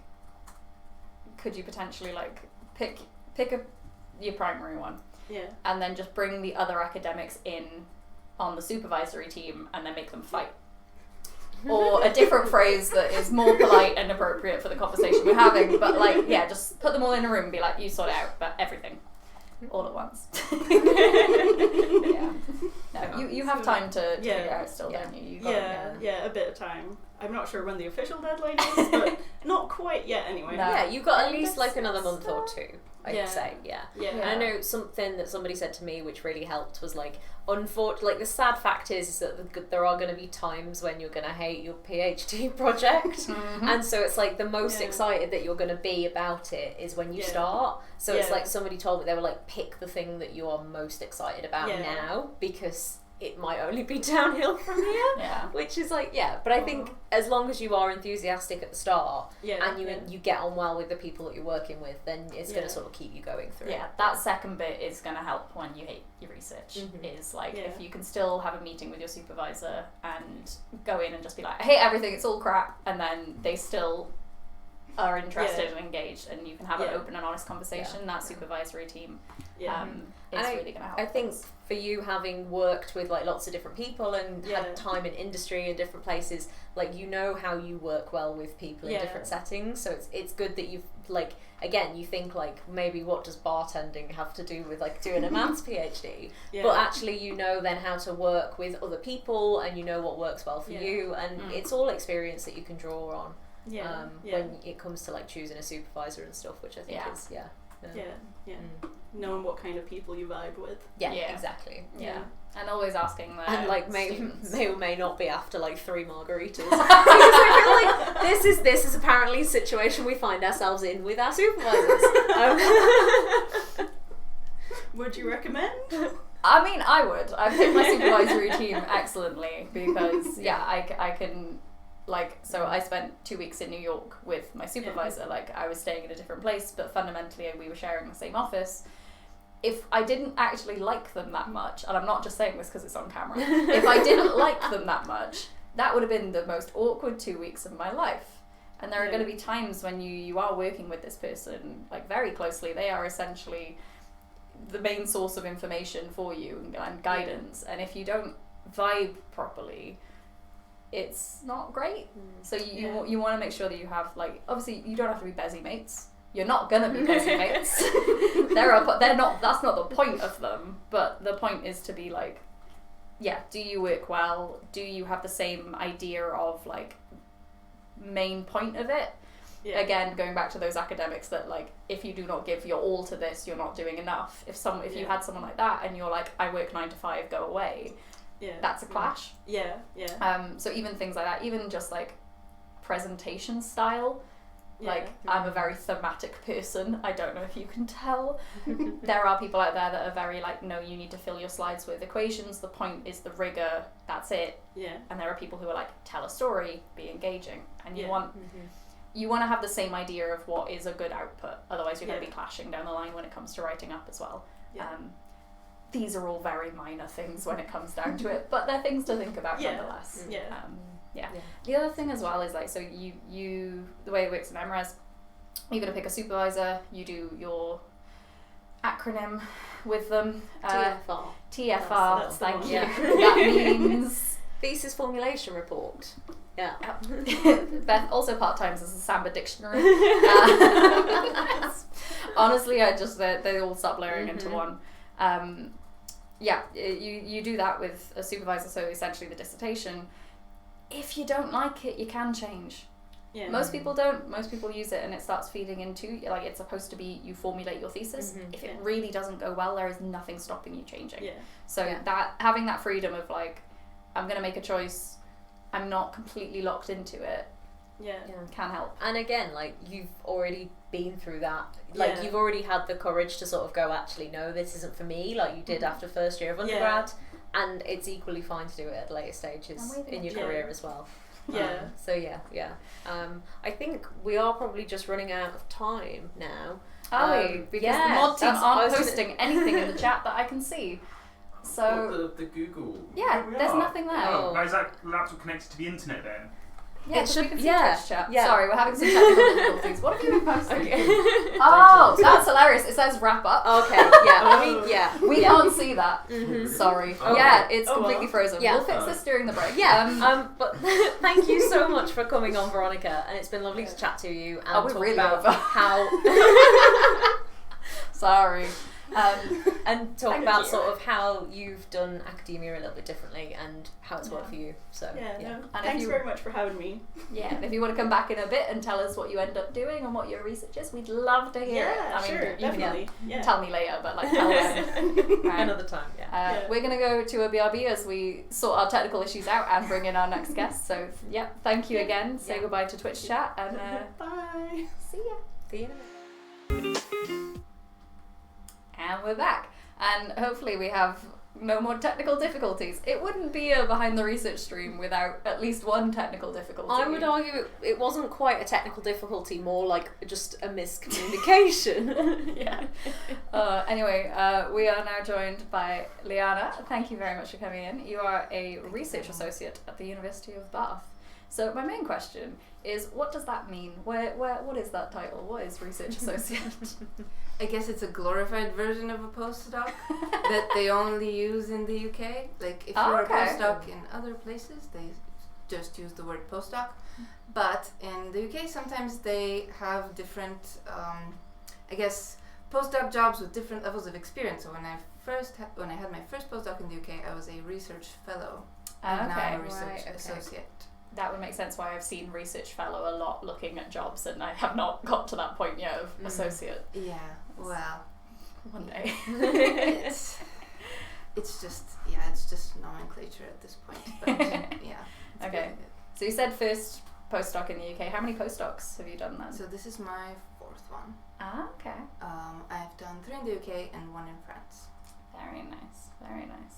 could you potentially like pick your primary one, and then just bring the other academics in on the supervisory team, and then make them fight. Or a different phrase that is more polite and appropriate for the conversation we're having, but like, yeah, just put them all in a room and be like, you sort it out, but everything. All at once. Yeah. No, you have time to figure it out still, don't you? A bit of time. I'm not sure when the official deadline is, but not quite yet anyway. No. Yeah, you've got at least like another month or two, I'd say, Yeah. And I know something that somebody said to me which really helped was like, like the sad fact is that there are going to be times when you're going to hate your PhD project, and so it's like the most excited that you're going to be about it is when you start. So it's like somebody told me, they were like, pick the thing that you are most excited about now, because it might only be downhill from here. Which is like, but I think as long as you are enthusiastic at the start and you get on well with the people that you're working with, then it's going to sort of keep you going through. Yeah, that second bit is going to help when you hate your research. Is like, if you can still have a meeting with your supervisor and go in and just be like, I hate everything, it's all crap, and then they still are interested and engaged, and you can have an open and honest conversation, that supervisory team is really going to help. I think for you, having worked with like lots of different people and had time in industry and different places, like you know how you work well with people in different settings, so it's good that you've like, again, you think like, maybe what does bartending have to do with like doing a maths PhD, but actually you know then how to work with other people, and you know what works well for you, and it's all experience that you can draw on when it comes to like choosing a supervisor and stuff, which I think is knowing what kind of people you vibe with. Exactly. And always asking them. And like may or may not be after like 3 margaritas. Because I feel like this is apparently a situation we find ourselves in with our supervisors. Would you recommend? I mean, I would. I picked my supervisory team excellently because I can. Like, so I spent 2 weeks in New York with my supervisor. Like, I was staying in a different place, but fundamentally we were sharing the same office. If I didn't actually like them that much, and I'm not just saying this because it's on camera, if I didn't like them that much, that would have been the most awkward 2 weeks of my life. And there are going to be times when you are working with this person, like, very closely. They are essentially the main source of information for you and guidance. And if you don't vibe properly, it's not great. So you want to make sure that you have, like, obviously you don't have to be busy mates. You're not gonna be busy mates. They're not. That's not the point of them. But the point is to be like, do you work well? Do you have the same idea of like main point of it? Again, going back to those academics that like, if you do not give your all to this, you're not doing enough. If you had someone like that and you're like, I work 9 to 5, go away. That's a clash. So even things like that, even just like presentation style. Like, I'm a very thematic person. I don't know if you can tell. There are people out there that are very like, no, you need to fill your slides with equations. The point is the rigor. That's it. And there are people who are like, tell a story, be engaging. And you want to have the same idea of what is a good output. Otherwise, you're going to be clashing down the line when it comes to writing up as well. These are all very minor things when it comes down to it, but they're things to think about nonetheless. The other thing as well is like, so you the way it works in MRes, you're going to pick a supervisor, you do your acronym with them. TFR, thank you. That means thesis formulation report. Beth also part-times as a SAMBa dictionary. Honestly, they all start blurring into one. You do that with a supervisor, so essentially the dissertation. If you don't like it, you can change. Most people don't. Most people use it and it starts feeding into, like, it's supposed to be, you formulate your thesis. If it really doesn't go well, there is nothing stopping you changing. So that, having that freedom of like, I'm going to make a choice, I'm not completely locked into it, can help. And again, like, you've already been through that. Like, you've already had the courage to sort of go, actually, no, this isn't for me, like you did after first year of undergrad. And it's equally fine to do it at later stages in your career as well. I think we are probably just running out of time now. Are we? Because the mod team aren't posting anything in the chat that I can see. So the Google. yeah, Here we there's are. nothing there. Oh, is that laptop connected to the internet then? Yeah, It so we should- can see yeah, Twitch chat. yeah. Sorry, we're having some technical difficulties. What have you been posting? Okay. Oh, that's hilarious. It says wrap up. Okay. Yeah. I mean, yeah. We yeah. can't see that. Mhm. Sorry. Oh. Yeah, it's Oh, completely well. frozen. Yeah. We'll fix this during the break. Yeah. But thank you so much for coming on, Veronica, and it's been lovely to chat to you and Oh, we're talk really about over. how Sorry. and talk Thank about you. sort of how you've done academia a little bit differently and how it's worked for you. So Yeah, no. And if Thanks you- very much for having me. Yeah, and if you want to come back in a bit and tell us what you end up doing and what your research is, we'd love to hear it. Yeah, I mean, sure, you can definitely. Yeah. tell me later, but like tell them. Right. another time. Yeah. Yeah. We're going to go to a BRB as we sort our technical issues out and bring in our next guest. So, yeah, thank you again. Say Yeah. goodbye to Twitch chat and Bye. see ya. See you in a minute. And we're back. And hopefully we have no more technical difficulties. It wouldn't be a behind the research stream without at least one technical difficulty. I would argue it wasn't quite a technical difficulty, more like just a miscommunication. Yeah. Anyway, we are now joined by Liana. Thank you very much for coming in. You are a research associate at the University of Bath. So my main question is, what does that mean? What is that title? What is research associate? I guess it's a glorified version of a postdoc that they only use in the UK. Like if you're Okay. a postdoc in other places, they just use the word postdoc. But in the UK, sometimes they have different, I guess, postdoc jobs with different levels of experience. So when I had my first postdoc in the UK, I was a research fellow, and now I'm a research associate. That would make sense why I've seen research fellow a lot looking at jobs, and I have not got to that point yet of associate. Yeah, well, One day. it's just nomenclature at this point. But yeah. it's Okay. pretty good. So you said first postdoc in the UK. How many postdocs have you done then? So this is my fourth one. Okay. I've done 3 in the UK and 1 in France. Very nice. Very nice.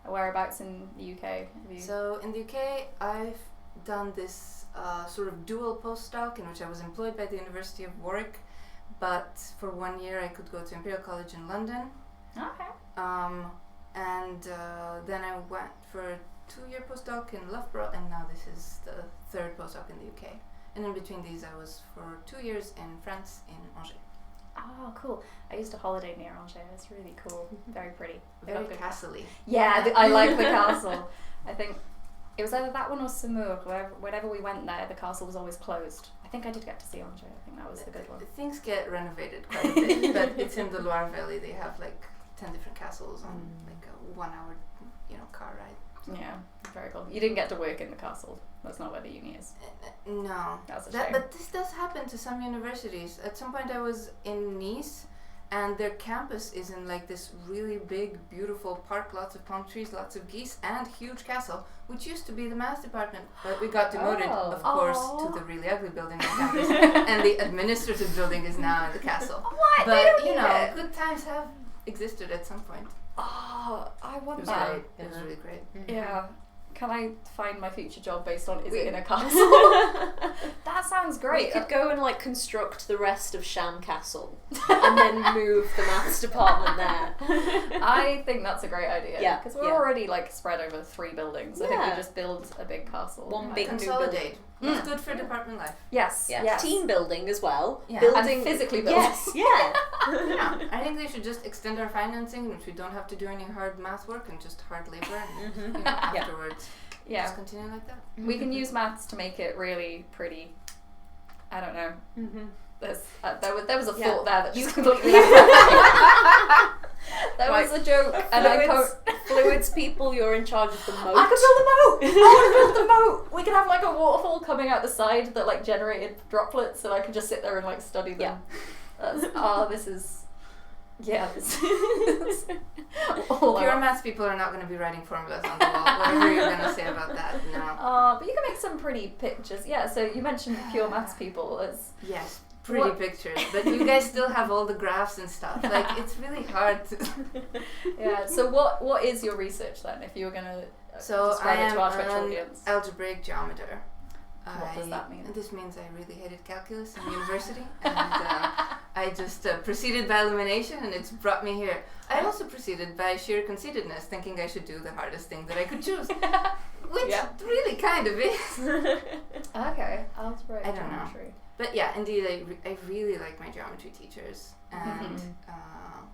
Whereabouts in the UK have you? So in the UK, I've done this sort of dual postdoc in which I was employed by the University of Warwick, but for 1 year I could go to Imperial College in London. Okay. And then I went for a 2-year postdoc in Loughborough, and now this is the 3rd postdoc in the UK. And in between these, I was for 2 years in France, in Angers. Oh, cool. I used to holiday near Angers. It's really cool. Very pretty. They Very got good castle-y. Yeah, I like the castle. I think it was either that one or Saumur. Whenever we went there, the castle was always closed. I think I did get to see Angers. I think that was the good one. Things get renovated quite a bit, but it's in the Loire Valley. They have like 10 different castles on like a 1-hour, car ride. Yeah, very cool. You didn't get to work in the castle. That's not where the uni is. No, That's a shame. but this does happen to some universities. At some point, I was in Nice, and their campus is in like this really big, beautiful park, lots of palm trees, lots of geese, and huge castle, which used to be the maths department. But we got demoted, Oh. of course, Aw. to the really ugly building on campus, and the administrative building is now in the castle. What? They But don't you need know, it. good times have existed at some point. Oh, I It want was that. great. It was really great. Yeah. Can I find my future job based on is it in a castle? That sounds great. We could go and like construct the rest of Sham Castle and then move the maths department there. I think that's a great idea. Yeah, Because we're yeah. already like spread over 3 buildings. I think we Yeah. just build a big castle. One I big think- new Consolidate. building. It's good for department life. Yes. Yeah. Yes. Team building as well. Yeah. Building And physically building. Yes. Yeah. Yeah, I think they should just extend our financing, which we don't have to do any hard math work and just hard labor, and Yeah. afterwards Yeah. just continue like that. We can use maths to make it really pretty. I don't know. There was a Yeah. thought there that You just can- completely There was a joke, and I Fluids, can't. fluids people, you're in charge of the moat. I could build a moat. I want to build a moat. We could have like a waterfall coming out the side that like generated droplets, and I could just sit there and like study them. This is. Yeah, this is all Pure out. maths people are not going to be writing formulas on the wall. Whatever you're going to say about that, no. But you can make some pretty pictures. Yeah, so you mentioned pure maths people as Yes, pretty What- pictures, but you guys still have all the graphs and stuff. Like, it's really hard to... yeah. So what is your research then? If you were gonna So I describe it am to our Twitch an audience. algebraic geometer. What does that mean? This means I really hated calculus in university, and I just proceeded by elimination, and it's brought me here. I also proceeded by sheer conceitedness, thinking I should do the hardest thing that I could choose, which really kind of is. Okay, algebraic I don't know. geometry. But yeah, indeed, I really like my geometry teachers, and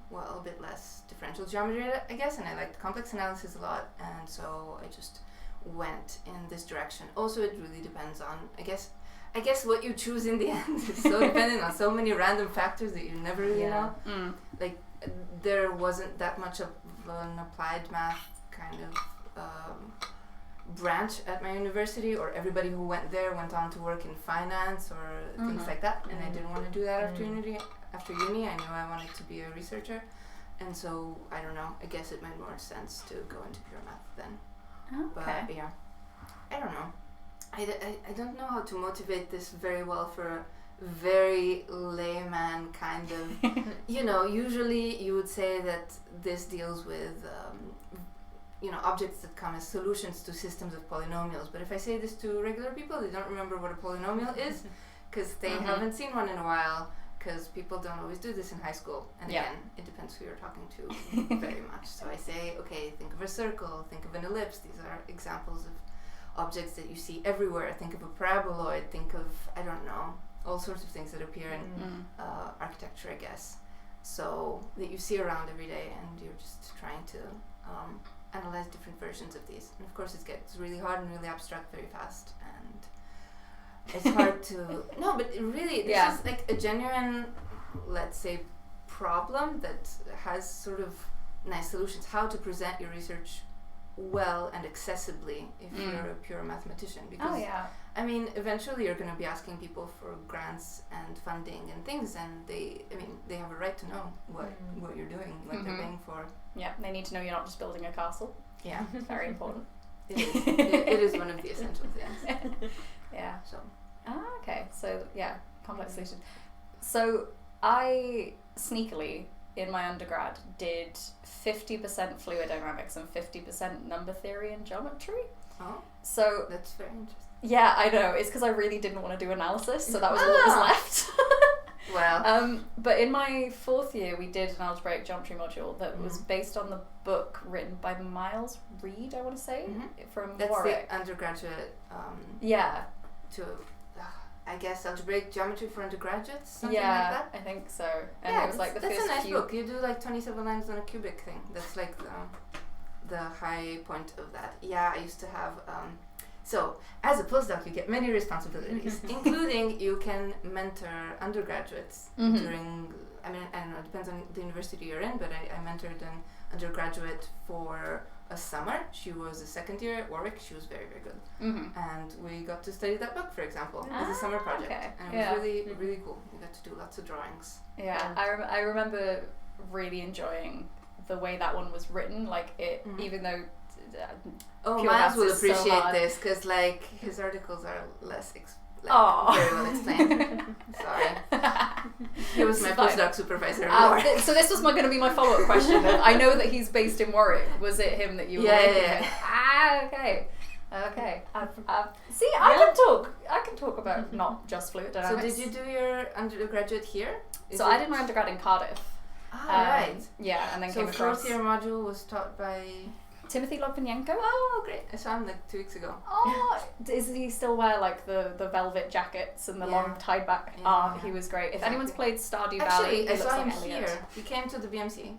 well, a bit less differential geometry, I guess, and I liked complex analysis a lot, and so I just went in this direction. Also, it really depends on, I guess what you choose in the end is so dependent on so many random factors that you never really know. Like, there wasn't that much of an applied math kind of branch at my university, or everybody who went there went on to work in finance or things like that, and I didn't want to do that after uni. I knew I wanted to be a researcher, and so I don't know, I guess it made more sense to go into pure math then. Okay. But yeah, I don't know. I don't know how to motivate this very well for a very layman kind of, usually you would say that this deals with, objects that come as solutions to systems of polynomials. But if I say this to regular people, they don't remember what a polynomial is, because they haven't seen one in a while, because people don't always do this in high school. And again, it depends who you're talking to very much. So I say, okay, think of a circle, think of an ellipse. These are examples of objects that you see everywhere. Think of a paraboloid, think of, I don't know, all sorts of things that appear in architecture, I guess. So that you see around every day, and you're just trying to analyze different versions of these. And of course it gets really hard and really abstract very fast, and it's hard to... No, but really, this is like a genuine, let's say, problem that has sort of nice solutions. How to present your research well and accessibly if you're a pure mathematician. Because, I mean, eventually you're going to be asking people for grants and funding and things, and they have a right to know what you're doing, what they're paying for. Yeah, they need to know you're not just building a castle. Yeah. Very important. It is. It is one of the essential things. Yeah. So. Okay. So complex solutions. So I sneakily in my undergrad did 50% fluid dynamics and 50% number theory and geometry. Oh. So that's very interesting. Yeah, I know. It's because I really didn't want to do analysis, so that was all that was left. Well. But in my fourth year, we did an algebraic geometry module that was based on the book written by Miles Reed, I want to say, from Warwick. That's the undergraduate. Yeah. To, I guess, algebraic geometry for undergraduates, something like that. I think so. And yeah, it was like the that's first a nice book. You do like 27 lines on a cubic thing. That's like the high point of that. Yeah, I used to have. So, as a postdoc, you get many responsibilities, including you can mentor undergraduates during, I don't know, it depends on the university you're in, but I mentored an undergraduate for a summer. She was a second year at Warwick. She was very, very good. And we got to study that book, for example, as a summer project. Okay. And it was really, really cool. We got to do lots of drawings. Yeah, I remember really enjoying the way that one was written, like it, even though... Miles will appreciate this, because like his articles are less very well explained. Sorry. He was my postdoc supervisor. So this was going to be my follow-up question. I know that he's based in Warwick. Was it him that you were working with? Okay. See, I can talk about not just fluid dynamics. So did you do your undergraduate here? I did my undergrad in Cardiff. Right. Yeah, and then came across. So fourth year module was taught by Timothy Logvinenko. Oh, great! I saw him like 2 weeks ago. Oh, does he still wear like the velvet jackets and the long tied back? Yeah, he was great. If anyone's played Stardew Valley, I saw him here. He came to the BMC.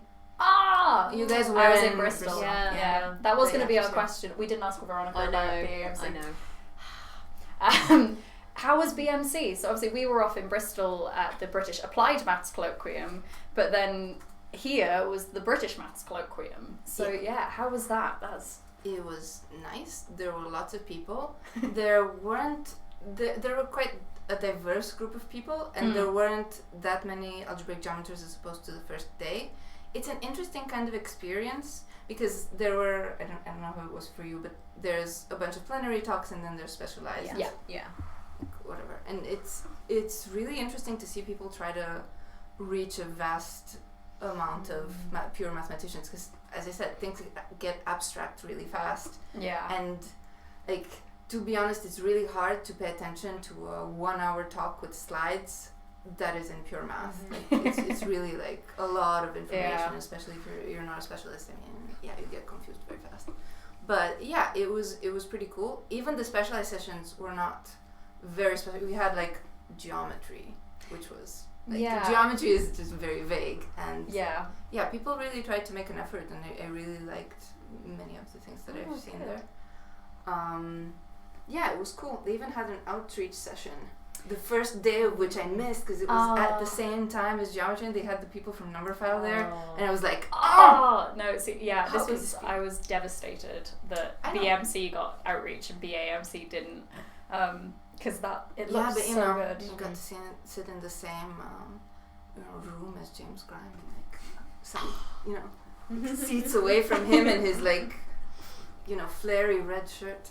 You guys were in Bristol. Yeah. That was going to be our question. We didn't ask Veronika about BMC. I know. How was BMC? So obviously we were off in Bristol at the British Applied Maths Colloquium, but then here was the British Maths Colloquium. So how was that? It was nice. There were lots of people. There were quite a diverse group of people, and there weren't that many algebraic geometers as opposed to the first day. It's an interesting kind of experience because there were, I don't know how it was for you, but there's a bunch of plenary talks and then there's specialized. Yeah. Whatever. And it's really interesting to see people try to reach a vast amount of pure mathematicians, because as I said, things get abstract really fast. Yeah. And like to be honest, it's really hard to pay attention to a 1 hour talk with slides that is in pure math. Like, it's really like a lot of information, especially if you're not a specialist. I mean, yeah, you get confused very fast. But yeah, it was pretty cool. Even the specialized sessions were not very special. We had like geometry, which was like, geometry is just very vague, and people really tried to make an effort, and I really liked many of the things that I've seen there. It was cool. They even had an outreach session the first day of which I missed because it was at the same time as geometry, and they had the people from Numberphile there, and I was like, I was devastated that BMC got outreach and BAMC didn't, because it looked but so good. You got to sit in the same room as James Grime, like some seats away from him in his like flary red shirt.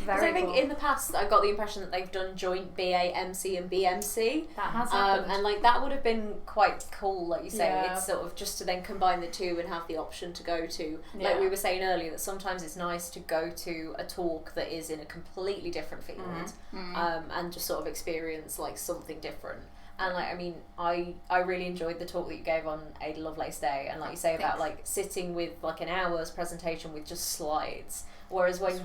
Because I think in the past I got the impression that they've done joint BAMC and BMC. That has happened. And like that would have been quite cool, like you say. It's sort of just to then combine the two and have the option to go to. Like we were saying earlier, that sometimes it's nice to go to a talk that is in a completely different field, and just sort of experience like something different. And like, I mean, I really enjoyed the talk that you gave on Ada Lovelace Day, and like you say about like sitting with like an hour's presentation with just slides. Whereas when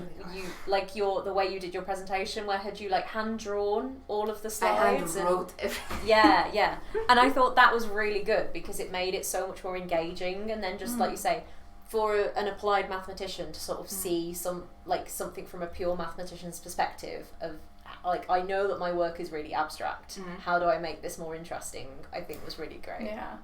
the way you did your presentation, where had you like hand drawn all of the slides? I hand wrote everything. Yeah. And I thought that was really good because it made it so much more engaging. And then just like you say, for an applied mathematician to sort of see something from a pure mathematician's perspective of like, I know that my work is really abstract. How do I make this more interesting? I think was really great. Yeah.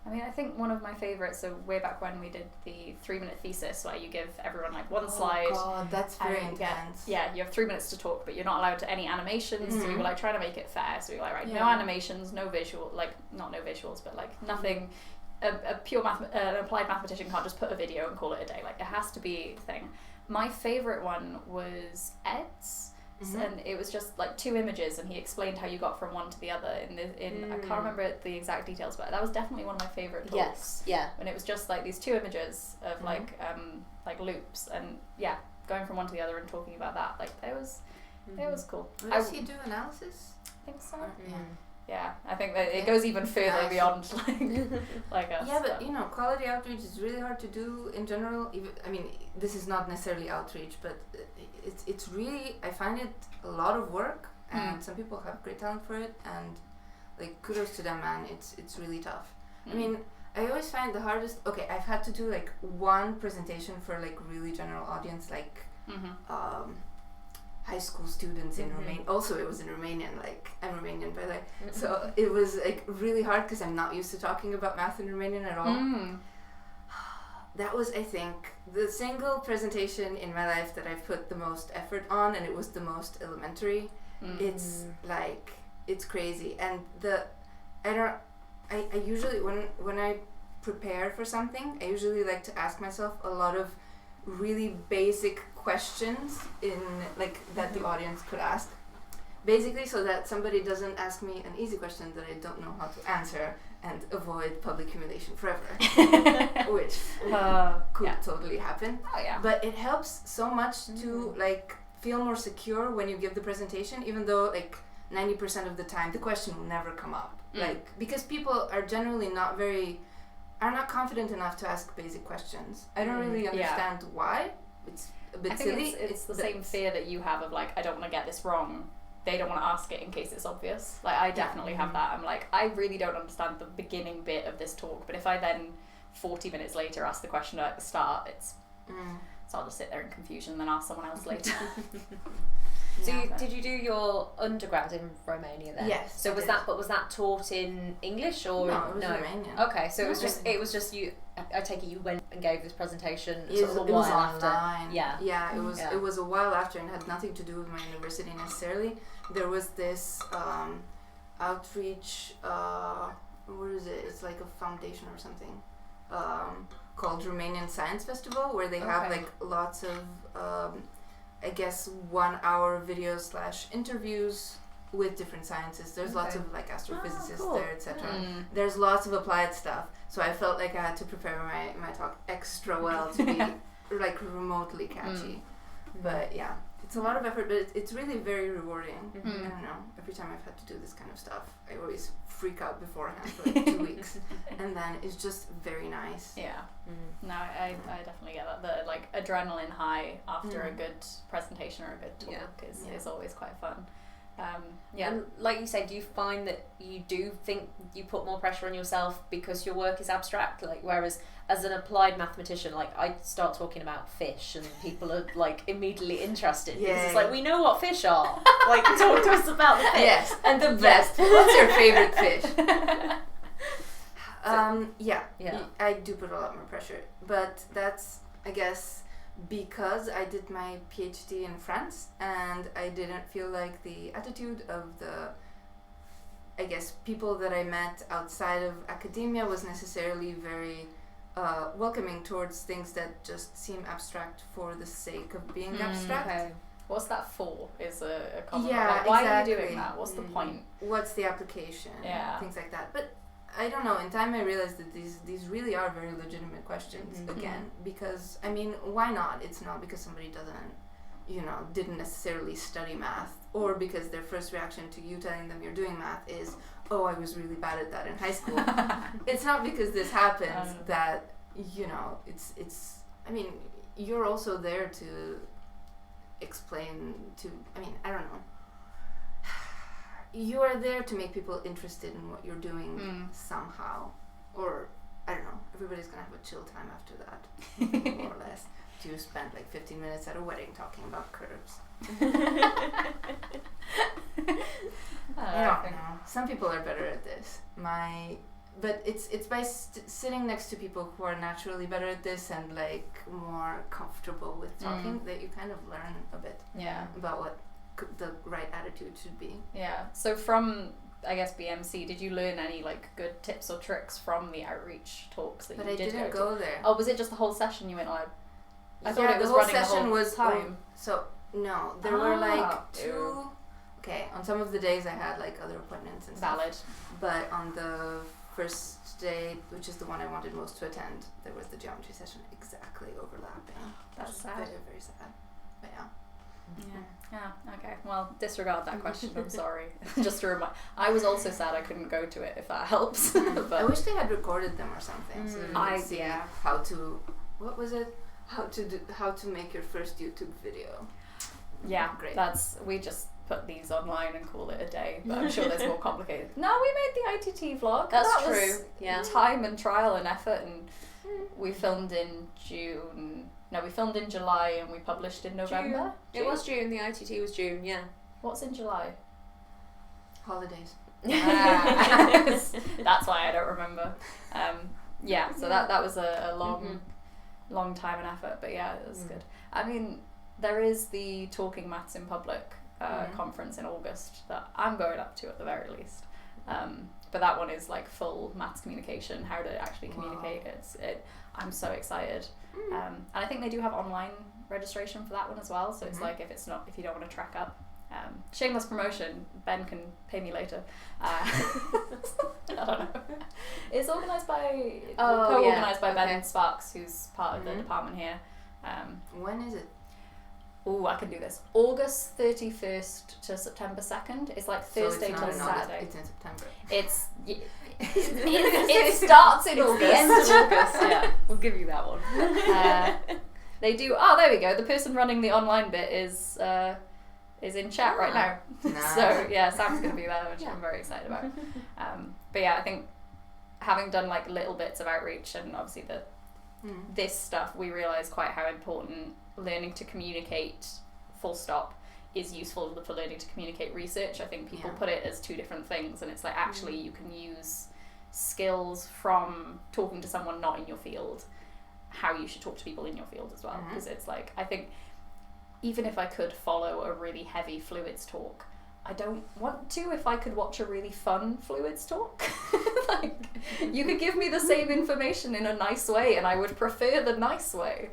I mean, I think one of my favourites, so way back when we did the 3-minute thesis where you give everyone like one slide. Oh god, that's very intense. You have 3 minutes to talk, but you're not allowed to any animations, so we were like trying to make it fair. So we were like, no animations, no visual, like not no visuals, but like nothing. A pure an applied mathematician can't just put a video and call it a day. Like it has to be a thing. My favourite one was Ed's. And it was just like 2 images, and he explained how you got from one to the other in I can't remember the exact details, but that was definitely one of my favourite talks. And it was just like these 2 images of like loops, and going from one to the other and talking about that, like it was cool. Does he do analysis? I think so. Yeah, I think that it goes even further beyond like us. Yeah, but quality outreach is really hard to do in general. Even, I mean, this is not necessarily outreach, but it's really, I find it a lot of work, and some people have great talent for it, and like kudos to them, man. It's really tough. I mean, I always find the hardest. Okay, I've had to do like one presentation for like really general audience, like high school students in Romania. Also, it was in Romanian. Like, I'm Romanian, by the way. So it was like really hard because I'm not used to talking about math in Romanian at all. That was, I think, the single presentation in my life that I've put the most effort on, and it was the most elementary. It's like, it's crazy. And I usually, when I prepare for something, I usually like to ask myself a lot of really basic questions in like that the audience could ask, basically, so that somebody doesn't ask me an easy question that I don't know how to answer and avoid public humiliation forever, which could totally happen. But it helps so much to like feel more secure when you give the presentation, even though like 90% of the time the question will never come up, like because people are generally are not confident enough to ask basic questions. I don't really understand why. It's a bit silly. It's the same fear that you have of like, I don't want to get this wrong. They don't want to ask it in case it's obvious. Like I definitely have that. I'm like, I really don't understand the beginning bit of this talk, but if I then 40 minutes later ask the question at the start, so I'll just sit there in confusion and then ask someone else later. So did you do your undergrad in Romania then? Yes. So was that taught in English or no? It was Romanian. Okay, so it was just you. I take it you went and gave this presentation it was after. Online. It was a while after and had nothing to do with my university necessarily. There was this outreach. What is it? It's like a foundation or something. Called Romanian Science Festival, where they have like lots of I guess 1 hour videos / interviews with different scientists. There's lots of like astrophysicists there, etc. There's lots of applied stuff. So I felt like I had to prepare my talk extra well to be like remotely catchy. But yeah, it's a lot of effort, but it's really very rewarding. Mm-hmm. I don't know, every time I've had to do this kind of stuff, I always freak out beforehand for like 2 weeks, and then it's just very nice. Yeah. No, I definitely get that. The like adrenaline high after a good presentation or a good talk is always quite fun. And like you said, do you find that you do think you put more pressure on yourself because your work is abstract? Like, whereas as an applied mathematician, like I start talking about fish and people are like immediately interested because it's like, we know what fish are. Like, talk to us about the fish. Yes, and the best. What's your favorite fish? I do put a lot more pressure, but that's, I guess, because I did my PhD in France and I didn't feel like the attitude of the, I guess, people that I met outside of academia was necessarily very welcoming towards things that just seem abstract for the sake of being abstract. Okay. What's that for? Is a common Why are you doing that? What's the point? What's the application? Yeah. Things like that. But I don't know, in time I realized that these really are very legitimate questions again, because I mean, why not? It's not because somebody didn't necessarily study math, or because their first reaction to you telling them you're doing math is, oh, I was really bad at that in high school. It's not because this happens that, it's I mean, you're also there to explain to, I mean, I don't know. You are there to make people interested in what you're doing somehow. Or, I don't know, everybody's gonna have a chill time after that, more or less. You spent like 15 minutes at a wedding talking about curves. I don't know. Some people are better at this. But it's by sitting next to people who are naturally better at this and like more comfortable with talking that you kind of learn a bit about what the right attitude should be. Yeah. So from, I guess, BMC, did you learn any like good tips or tricks from the outreach talks that you did? But I didn't go there. Oh, was it just the whole session you went on? I thought it was the whole running session the whole was time. So no, there were like two. Okay, on some of the days I had like other appointments and stuff. Valid. But on the first day, which is the one I wanted most to attend, there was the geometry session exactly overlapping. That's sad. Very, very sad. But yeah. Yeah. Okay. Well, disregard that question. I'm sorry. Just to remind, I was also sad I couldn't go to it. If that helps. But I wish they had recorded them or something. So you could see how to. What was it? How to make your first YouTube video. Yeah. Great. We just put these online and call it a day. But I'm sure there's more complicated. No, we made the ITT vlog. That's that true. Yeah. Time and trial and effort, and we filmed in June. No, we filmed in July and we published in November. June. It was June. The ITT was June. Yeah. What's in July? Holidays. That's why I don't remember. So that was a long time and effort, but yeah, it was good. I mean, there is the Talking Maths in Public conference in August that I'm going up to at the very least. But that one is like full maths communication, how to actually communicate. I'm so excited. And I think they do have online registration for that one as well. So it's like if you don't want to track up. Shameless promotion. Ben can pay me later. I don't know. It's organised by co-organised by Ben Sparks, who's part of the department here. When is it? Oh, I can do this. August 31st to September 2nd. It's like Thursday till Saturday. It's in September. It starts in August. The end of August. Yeah, we'll give you that one. They do. Oh, there we go. The person running the online bit is in chat right now. Nice. So yeah, Sam's gonna be there, which I'm very excited about. But yeah, I think having done like little bits of outreach and obviously this stuff, we realise quite how important learning to communicate full stop is useful for learning to communicate research. I think people put it as two different things, and it's like actually you can use skills from talking to someone not in your field, how you should talk to people in your field as well, because it's like, I think even if I could follow a really heavy fluids talk, I don't want to if I could watch a really fun fluids talk. Like, you could give me the same information in a nice way and I would prefer the nice way.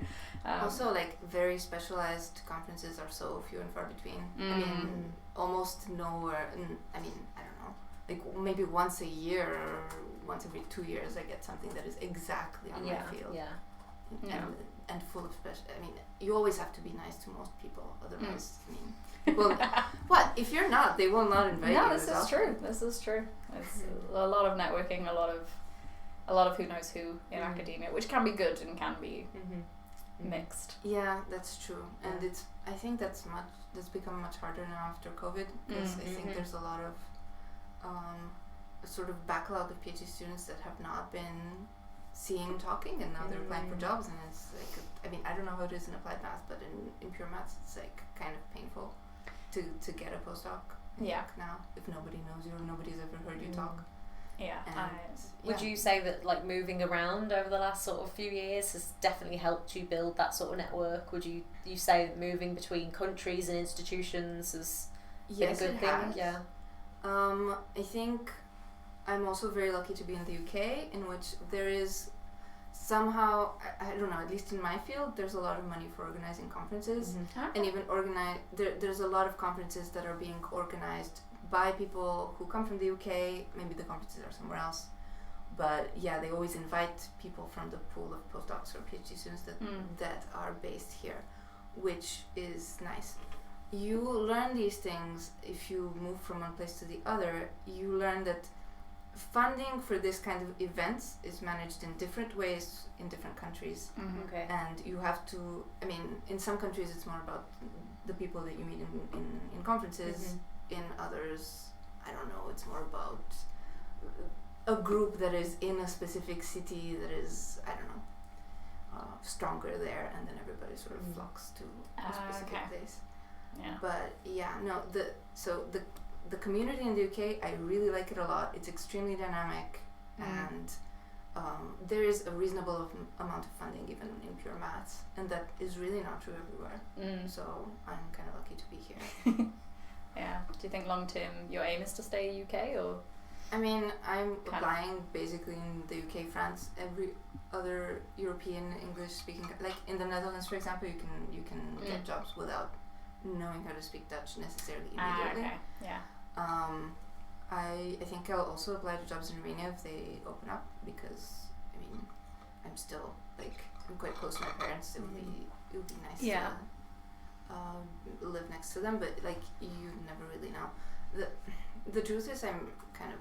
Also, like, very specialized conferences are so few and far between. I mean, almost nowhere. I mean, I don't know. Like, maybe once a year or once every 2 years I get something that is exactly on my field. Yeah. And and full of special. I mean, you always have to be nice to most people, otherwise, I mean, people. What if you're not? They will not invite you. No, this is true. This is true. It's a lot of networking, a lot of who knows who in academia, which can be good and can be mixed. Yeah, that's true, and I think that's become much harder now after COVID, because I think there's a lot of a sort of backlog of PhD students that have not been talking, and now they're applying for jobs, and it's like, I mean, I don't know how it is in applied math, but in pure maths it's like kind of painful to get a postdoc now, if nobody knows you or nobody's ever heard you talk. Yeah. Would you say that like moving around over the last sort of few years has definitely helped you build that sort of network? Would you say that moving between countries and institutions has been a good thing? Has. Yeah. I think I'm also very lucky to be in the UK, in which there is somehow, I don't know, at least in my field, there's a lot of money for organizing conferences, and even there's a lot of conferences that are being organized by people who come from the UK. Maybe the conferences are somewhere else, but yeah, they always invite people from the pool of postdocs or PhD students that are based here, which is nice. You learn these things if you move from one place to the other. You learn that funding for this kind of events is managed in different ways in different countries. Okay. And you have to, I mean, in some countries it's more about the people that you meet in conferences. In others, I don't know, it's more about a group that is in a specific city that is, I don't know, stronger there, and then everybody sort of flocks to a specific place. Yeah. But yeah, no, the community in the UK, I really like it a lot. It's extremely dynamic, and there is a reasonable amount of funding even in pure maths, and that is really not true everywhere. So I'm kind of lucky to be here. Yeah. Do you think long term your aim is to stay UK, or? I mean, I'm applying basically in the UK, France, every other European English speaking, like in the Netherlands, for example, you can get jobs without knowing how to speak Dutch necessarily immediately. Okay. Yeah. I think I'll also apply to jobs in Romania if they open up, because I mean, I'm still like, I'm quite close to my parents. It would be nice to live next to them, but like, you never really know. The truth is, I'm kind of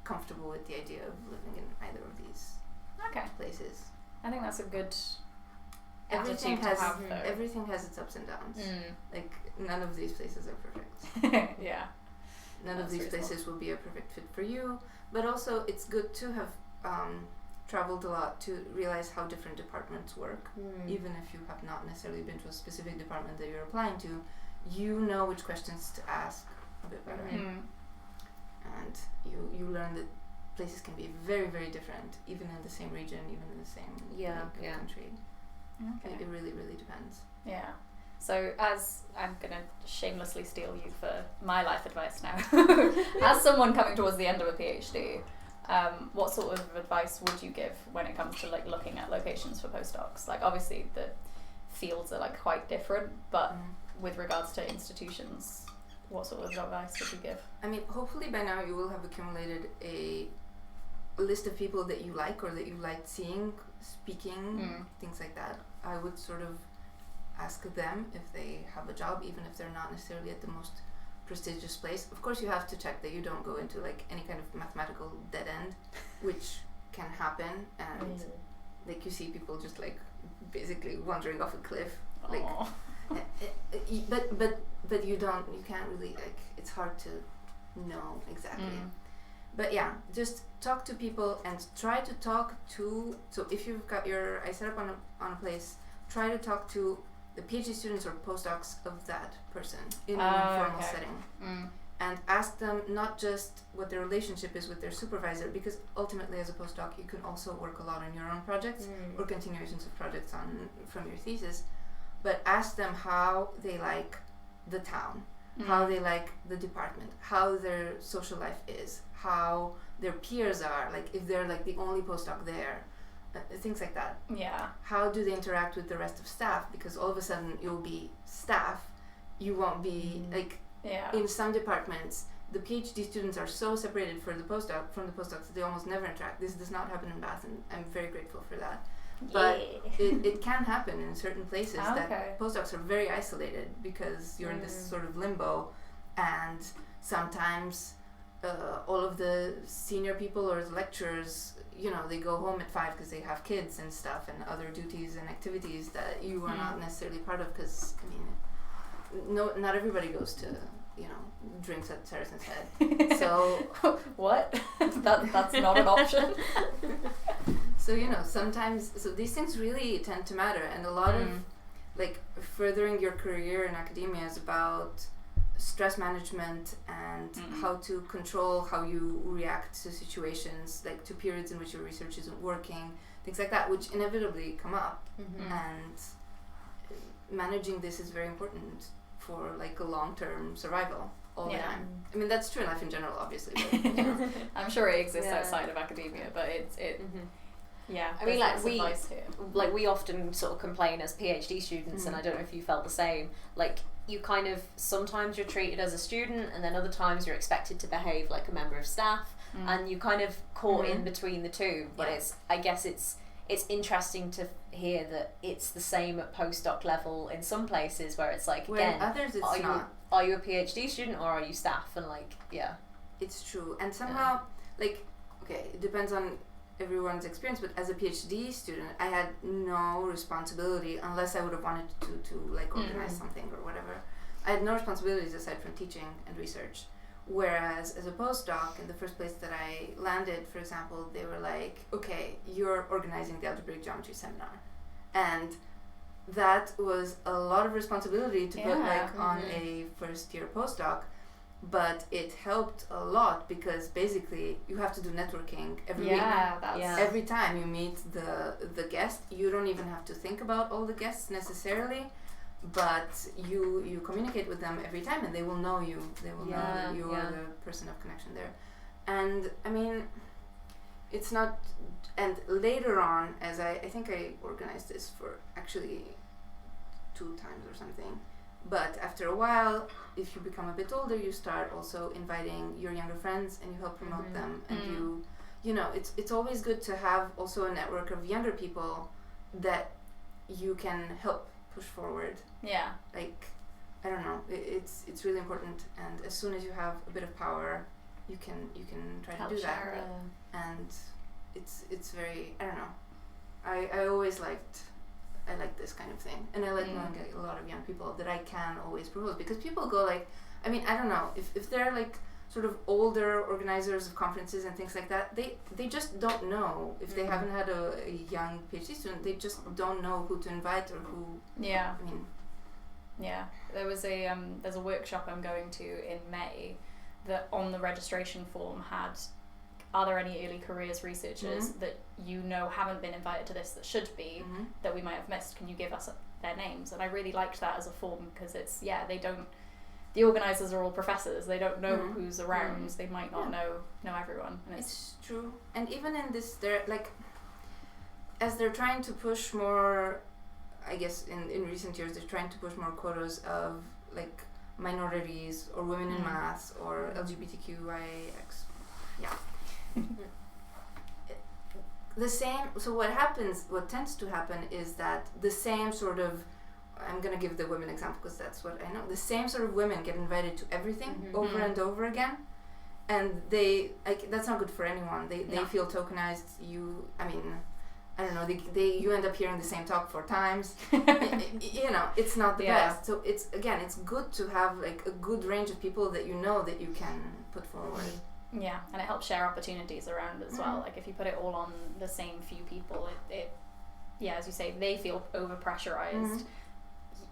comfortable with the idea of living in either of these places. I think that's a good Everything attitude to have, though. everything has its ups and downs. Like, none of these places are perfect. Yeah. None of these places will be a perfect fit for you, but also it's good to have traveled a lot to realize how different departments work. Even if you have not necessarily been to a specific department that you're applying to, you know which questions to ask a bit better. And you learn that places can be very, very different, even in the same region, even in the same country. Okay. It really, really depends. Yeah. So, as I'm gonna shamelessly steal you for my life advice now, as someone coming towards the end of a PhD, what sort of advice would you give when it comes to like looking at locations for postdocs? Like, obviously the fields are like quite different, but with regards to institutions, what sort of advice would you give? I mean, hopefully by now you will have accumulated a list of people that you like, or that you liked seeing, speaking, things like that. I would sort of ask them if they have a job, even if they're not necessarily at the most prestigious place. Of course, you have to check that you don't go into like any kind of mathematical dead end, which can happen, and like you see people just like basically wandering off a cliff. Like, but you can't really, like, it's hard to know exactly. But yeah, just talk to people and try to talk to, so if you've got I set up on a place, try to talk to the PhD students or postdocs of that person in an informal setting. And ask them not just what their relationship is with their supervisor, because ultimately as a postdoc you can also work a lot on your own projects or continuations of projects from your thesis, but ask them how they like the town, how they like the department, how their social life is, how their peers are, like if they're like the only postdoc there, things like that. Yeah. How do they interact with the rest of staff? Because all of a sudden you'll be staff, you won't be like, in some departments the PhD students are so separated from the postdocs that they almost never interact. This does not happen in Bath, and I'm very grateful for that. But it can happen in certain places Okay. that postdocs are very isolated because you're in this sort of limbo, and sometimes all of the senior people or the lecturers, you know, they go home at 5 because they have kids and stuff and other duties and activities that you are not necessarily part of, because I mean, not everybody goes to, you know, drinks at Saracen's Head. So what? That's not an option. so, you know, sometimes, so these things really tend to matter, and a lot of like furthering your career in academia is about stress management and how to control how you react to situations, like to periods in which your research isn't working, things like that, which inevitably come up. And managing this is very important for like a long-term survival all the time. I mean, that's true in life in general, obviously, but, you know. I'm sure it exists outside of academia, but yeah. I mean, like we we often sort of complain as PhD students, and I don't know if you felt the same. Like, you kind of, sometimes you're treated as a student, and then other times you're expected to behave like a member of staff, and you kind of caught in between the two. But I guess it's interesting to hear that it's the same at postdoc level in some places, where it's like, Where in again, others it's not. Are you a PhD student or are you staff? And like, It's true, and somehow, like, okay, it depends on everyone's experience, but as a PhD student, I had no responsibility unless I would have wanted to like organize something or whatever. I had no responsibilities aside from teaching and research. Whereas as a postdoc, in the first place that I landed, for example, they were like, okay, you're organizing the algebraic geometry seminar. And that was a lot of responsibility to put like on a first year postdoc. But it helped a lot because basically you have to do networking every week. Every time you meet the guest, you don't even have to think about all the guests necessarily, but you communicate with them every time, and they will know you. They will know that you are the person of connection there. And I mean, it's not. And later on, as I think I organized this for actually 2 times or something. But after a while, if you become a bit older, you start also inviting your younger friends and you help promote them. And you know, it's always good to have also a network of younger people that you can help push forward. Yeah. Like, I don't know, it's really important. And as soon as you have a bit of power, you can try help to do that. And it's very, I don't know. I always liked. I like this kind of thing, and I like knowing a lot of young people that I can always propose, because people go like, I mean, I don't know, if they're like sort of older organizers of conferences and things like that, they just don't know, if they haven't had a young PhD student, they just don't know who to invite or who. I mean, there was there's a workshop I'm going to in May that on the registration form had, are there any early careers researchers that you know haven't been invited to this that should be, that we might have missed? Can you give us their names? And I really liked that as a form, because it's, they don't, the organisers are all professors, they don't know who's around, they might not know everyone. And it's true. And even in this, they're like, as they're trying to push more, I guess in recent years, they're trying to push more quotas of like minorities or women in maths or LGBTQIX. The same, so what tends to happen is that the same sort of, I'm going to give the women example because that's what I know, the same sort of women get invited to everything over and over again, and they, like, that's not good for anyone. They feel tokenized. I don't know, you end up hearing the same talk 4 times. You know, it's not the best. So it's good to have like a good range of people that you know that you can put forward. Yeah, and it helps share opportunities around as well. Like, if you put it all on the same few people, it as you say, they feel over pressurized.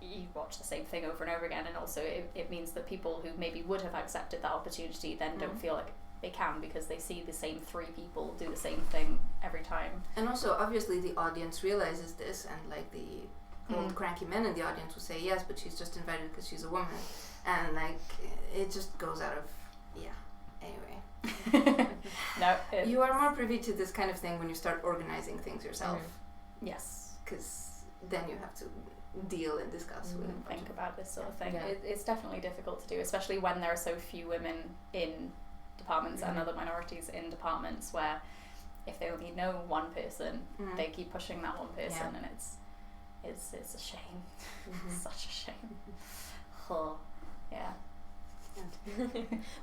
You watch the same thing over and over again, and also it means that people who maybe would have accepted that opportunity then don't feel like they can, because they see the same 3 people do the same thing every time. And also, obviously, the audience realizes this, and like the old cranky men in the audience will say, yes, but she's just invited because she's a woman, and like it just goes out of anyway. No, you are more privy to this kind of thing when you start organizing things yourself. Yes, because then you have to deal and discuss with think about this sort of thing. It's definitely difficult to do, especially when there are so few women in departments and other minorities in departments, where if they only know one person, Mm. they keep pushing that one person, Yeah. and it's a shame. Mhm. Such a shame. Oh, yeah.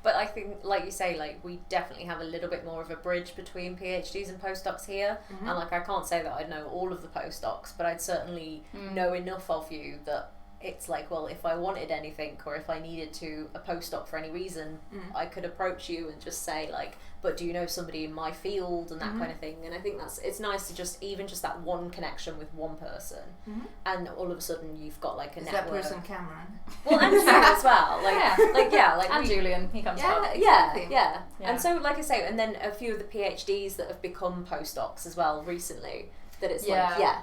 But I think, like you say, like we definitely have a little bit more of a bridge between PhDs and postdocs here. Mhm. And like I can't say that I know all of the postdocs, but I'd certainly know enough of you that it's like, well, if I wanted anything or if I needed to a postdoc for any reason, I could approach you and just say like, but do you know somebody in my field and that kind of thing. And I think it's nice to just that one connection with one person, and all of a sudden you've got like a Is network. that person Cameron? Well, and you as well, like And Julian, he comes Yeah, up. exactly. yeah. Yeah. And so, like I say, and then a few of the PhDs that have become postdocs as well recently. That it's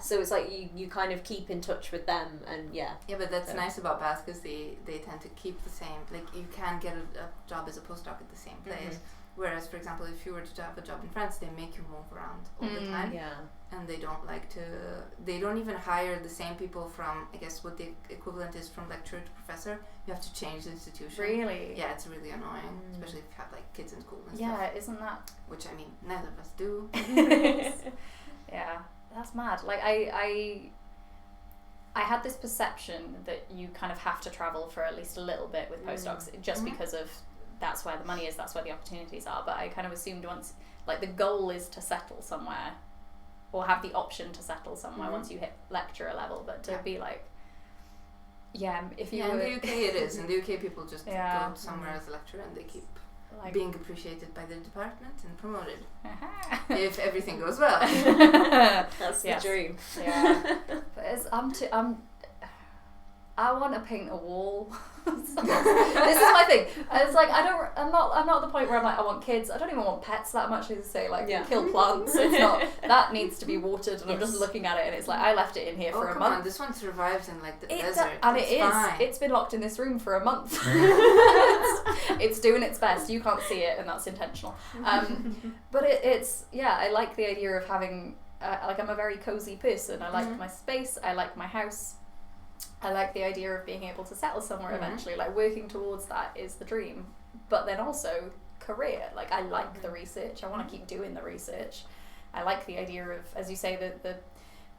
so it's like you kind of keep in touch with them, and Yeah, but that's So- nice about Bath because they tend to keep the same. Like you can get a job as a postdoc at the same place. Whereas, for example, if you were to have a job in France, they make you move around all the time, yeah. and they don't like to. They don't even hire the same people from. I guess what the equivalent is from lecturer to professor. You have to change the institution. Really? Yeah, it's really annoying, especially if you have like kids in school and Yeah, stuff. isn't that? Which I mean, neither of us do. Yeah, that's mad. Like I had this perception that you kind of have to travel for at least a little bit with postdocs, just because of that's where the money is, that's where the opportunities are. But I kind of assumed once, like the goal is to settle somewhere, or have the option to settle somewhere once you hit lecturer level. But to be like, if you in were the UK it is. In the UK people just Yeah. go somewhere as a lecturer and they keep like being appreciated by their department and promoted if everything goes well. That's Yes. the dream. Yeah, but I want to paint a wall. This is my thing. It's like I'm not at the point where I'm like I want kids. I don't even want pets that much. As say like kill plants. It's not that needs to be watered. And I'm just looking at it and it's like I left it in here for a come month. on, this one survives in like the It desert. and it's it is. fine. It's been locked in this room for a month. It's doing its best. You can't see it, and that's intentional. But it's I like the idea of having like I'm a very cozy person. I like my space. I like my house. I like the idea of being able to settle somewhere eventually. Like working towards that is the dream. But then also career. Like I like the research. I want to keep doing the research. I like the idea of, as you say, the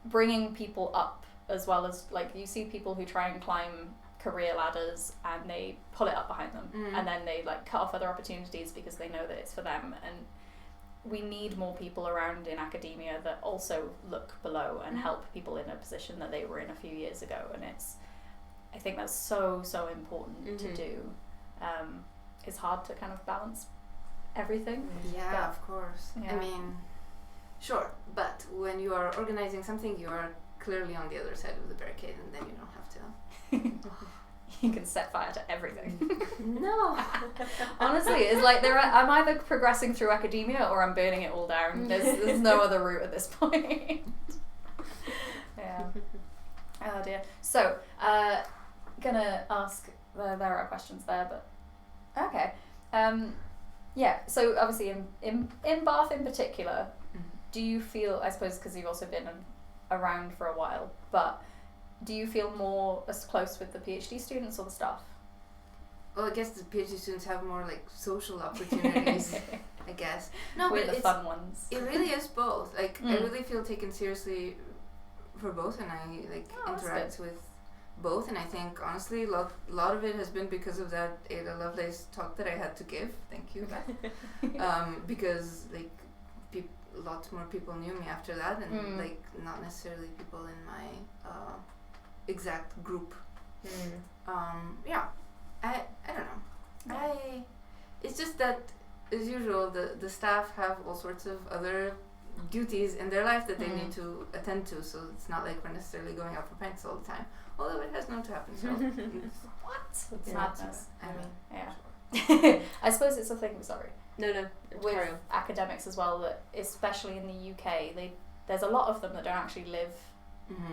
bringing people up, as well as like you see people who try and climb career ladders and they pull it up behind them, and then they like cut off other opportunities because they know that it's for them. And we need more people around in academia that also look below and help people in a position that they were in a few years ago. And I think that's so important to do. It's hard to kind of balance everything. Yeah, But- of course. Yeah. I mean, sure, but when you are organizing something, you are clearly on the other side of the barricade, and then you don't have to. You can set fire to everything. No. Honestly, it's like I'm either progressing through academia or I'm burning it all down. There's no other route at this point. Yeah. Oh dear. So, gonna ask. There are questions there, but okay. Yeah. So obviously, in Bath in particular, do you feel? I suppose because you've also been around for a while, but do you feel more as close with the PhD students or the staff? Well, I guess the PhD students have more like social opportunities. I guess. No, We're but the fun ones. it really is both. Like I really feel taken seriously for both, and I like that's interact with both. And I think honestly, a lot of it has been because of that Ada Lovelace talk that I had to give. Thank you, Beth. Because like lots more people knew me after that, and like not necessarily people in my exact group. Yeah, I don't know. It's just that as usual the staff have all sorts of other duties in their life that they need to attend to, so it's not like we're necessarily going out for pints all the time, although it has known to happen. So What? It's Yeah. madness. I mean, Yeah. I suppose it's a thing. Sorry. No. With Carry on. academics as well, that especially in the UK, there's a lot of them that don't actually live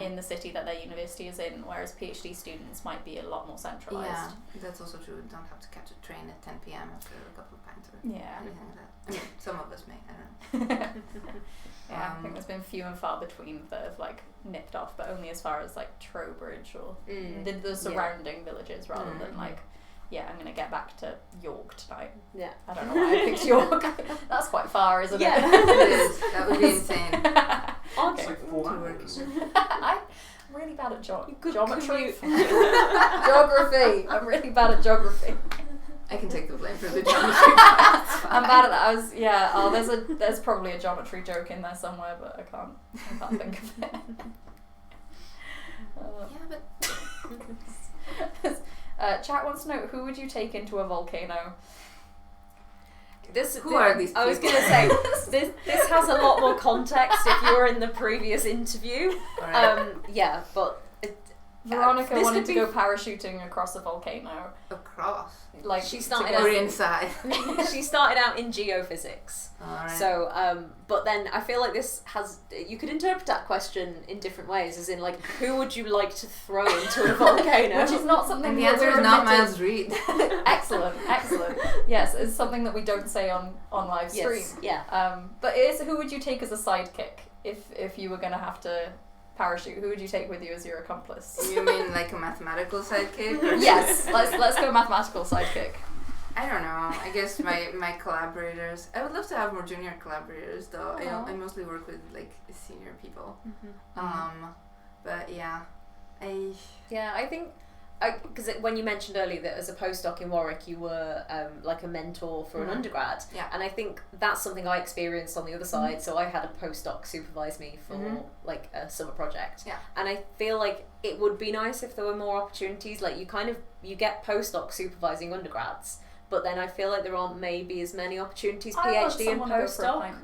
in the city that their university is in, whereas PhD students might be a lot more centralised. yeah, that's also true. We don't have to catch a train at 10 p.m. after a couple of pints or Yeah. anything like that. I mean, some of us may. I don't know. Yeah, I think there's been few and far between that have like nipped off, but only as far as like Trowbridge or the surrounding villages rather than like I'm going to get back to York tonight. Yeah. I don't know why I picked York. That's quite far, isn't Yeah. It is. That would be insane. It's like 4 To hours. I'm really bad at Good geometry. commute. Geography. I'm really bad at geography. I can take the blame for the geometry part. It's I'm fine. bad at that. There's probably a geometry joke in there somewhere, but I can't think of it. Yeah, but Chat wants to know, who would you take into a volcano? who are these people? I was gonna say this has a lot more context if you were in the previous interview. Alright. Yeah, but Veronika this wanted could to be- go parachuting across a volcano. Across. Like She to started go- Or inside. she started out in geophysics. Alright. So, but then I feel like this has, you could interpret that question in different ways, as in like, who would you like to throw into a volcano? Which is not something and the that answer we're is not admitted- Miles Reed. Excellent. Yes, it's something that we don't say on live stream. Yes, yeah. But it is, who would you take as a sidekick if you were going to have to parachute? Who would you take with you as your accomplice? You mean like a mathematical sidekick? Or Yes, let's go mathematical sidekick. I don't know. I guess my collaborators. I would love to have more junior collaborators, though. I mostly work with like senior people. But yeah, I think, because when you mentioned earlier that as a postdoc in Warwick you were like a mentor for an undergrad, Yeah. and I think that's something I experienced on the other side. So I had a postdoc supervise me for like a summer project, Yeah. and I feel like it would be nice if there were more opportunities. Like you get postdoc supervising undergrads, but then I feel like there aren't maybe as many opportunities PhD and postdoc.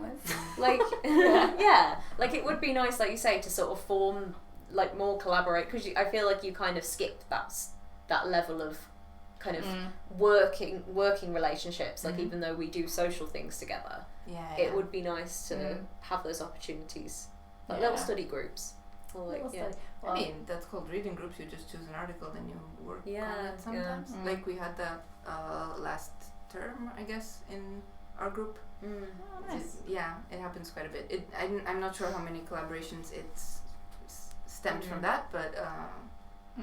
Like yeah, like it would be nice, like you say, to sort of form like more collaborate, because I feel like you kind of skipped that level of kind of working relationships. Like even though we do social things together, it would be nice to have those opportunities, like little study groups. Or like, I mean, that's called reading groups. You just choose an article, then you work on it sometimes. Yeah. Like we had that last term, I guess, in our group. Nice. Yeah, it happens quite a bit. I'm not sure how many collaborations it's stemmed from that, but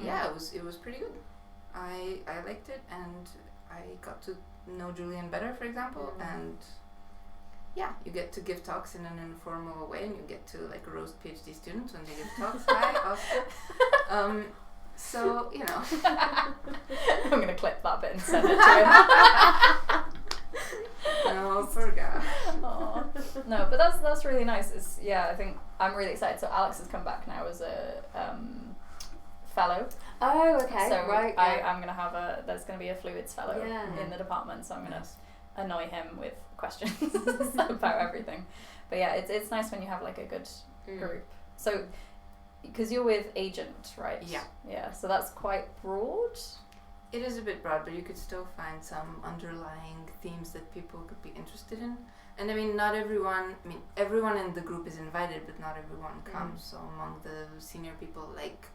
yeah, it was pretty good. I liked it, and I got to know Julian better, for example, and yeah, you get to give talks in an informal way, and you get to like roast PhD students when they give talks. Hi, Oscar. So you know, I'm gonna clip that bit and send it to him. no, poor guy. Aw. No, but that's really nice. I think I'm really excited. So Alex has come back now as a fellow. Oh, okay, So right. I'm gonna have there's gonna be a fluids fellow Yeah. in the department, so I'm gonna annoy him with questions about everything. But yeah, it's nice when you have like a good group. So because you're with Agent, right? Yeah. So that's quite broad. It is a bit broad, but you could still find some underlying themes that people could be interested in. And I mean, everyone in the group is invited, but not everyone comes. So among the senior people, like,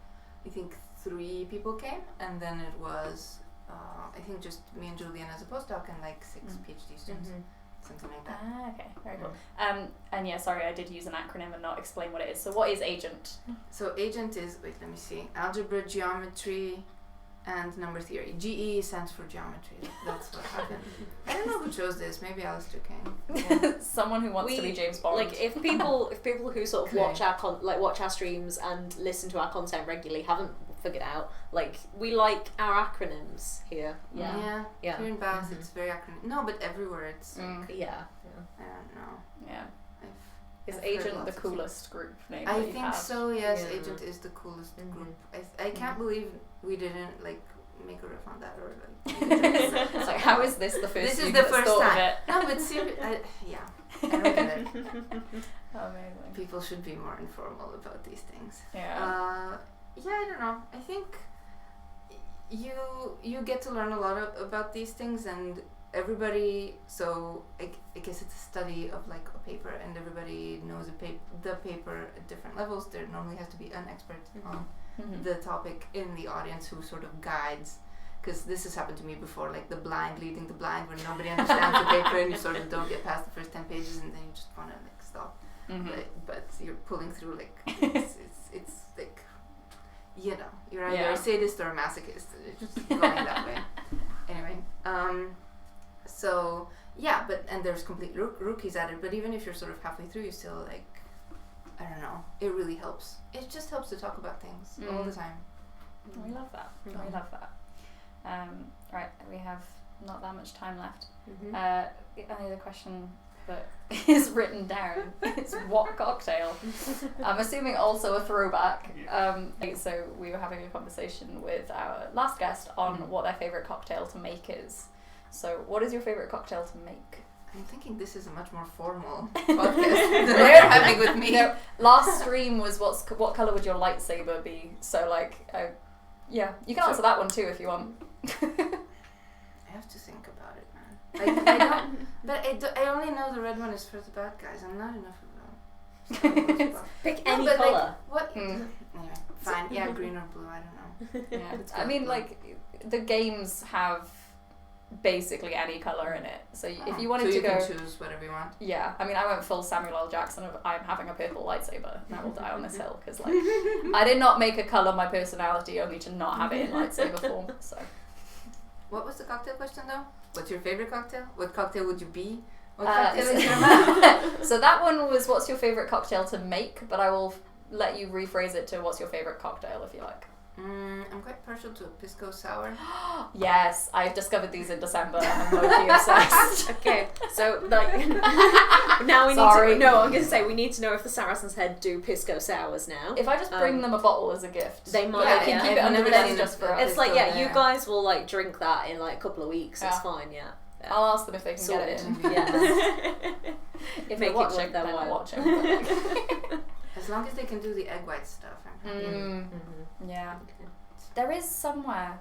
I think 3 people came, and then it was, I think just me and Julian as a postdoc and like 6 PhD students, something like that. Okay, very cool. And yeah, sorry, I did use an acronym and not explain what it is. So what is Agent? So Agent is, wait, let me see, algebra, geometry, and number theory. GE stands for geometry. That's what happened. I don't know who chose this. Maybe Alistair Kane. Someone who wants to be James Bond. Like if people who sort of watch our streams and listen to our content regularly haven't figured out, like we like our acronyms here. Yeah. Here in Bath, it's very acronym. No, but everywhere it's. Like, Yeah. I don't know. Yeah. Is I've heard Agent lots the of coolest group name? I that you think have? so. Yes, Yeah. Agent is the coolest group. I can't believe we didn't like make a riff on that or like. It's like, how is this the first? This is you the that's first thought of time. it? No, but seriously, yeah, I don't get it. Amazing. People should be more informal about these things. Yeah. Yeah, I don't know. I think you get to learn a lot about these things, and everybody. So I guess it's a study of like a paper, and everybody knows the paper at different levels. There normally has to be an expert on the topic in the audience who sort of guides. Because this has happened to me before, like the blind leading the blind, where nobody understands the paper and you sort of don't get past the first 10 pages, and then you just want to like stop. But you're pulling through like it's like, you know, you're either a sadist or a masochist. It's just going that way. Anyway, So yeah, and there's complete rookies at it. But even if you're sort of halfway through, you still like, I don't know. It really helps. It just helps to talk about things all the time. We love that. We love that. Right, we have not that much time left. The only other question that is written down is what cocktail? I'm assuming also a throwback. So we were having a conversation with our last guest on what their favourite cocktail to make is. So what is your favourite cocktail to make? I'm thinking this is a much more formal podcast than you're having with me. No, last stream was what colour would your lightsaber be? So like, yeah, you can answer that one too if you want. I have to think about it, man. I don't, but I only know the red one is for the bad guys. I'm not enough of them. Pick any colour. Like, what? Anyway, fine. Yeah, green or blue. I don't know. Yeah, I mean, like the games have basically any colour in it. So if you wanted to go, can choose whatever you want. Yeah, I mean, I went full Samuel L. Jackson of I'm having a purple lightsaber and I will die on this hill because like I did not make a colour my personality only to not have it in lightsaber form. So. What was the cocktail question though? What's your favorite cocktail? What cocktail would you be? What cocktail is your mouth? So that one was what's your favorite cocktail to make, but I will let you rephrase it to what's your favorite cocktail if you like. I'm quite partial to a pisco sour. Yes, I've discovered these in December and I'm low-key obsessed. Okay, so like now we Sorry. need to no. I'm gonna say we need to know if the Saracen's Head do pisco sours now. If I just bring them a bottle as a gift, they might. they can keep it under the desk just for us. It's like you guys will like drink that in like a couple of weeks. It's fine. Yeah. I'll ask them if they can Sorted. get it in. Yeah. If Make they're watching, it worth their then I'll while. watch them. As long as they can do the egg white stuff, I'm happy. Yeah. There is somewhere.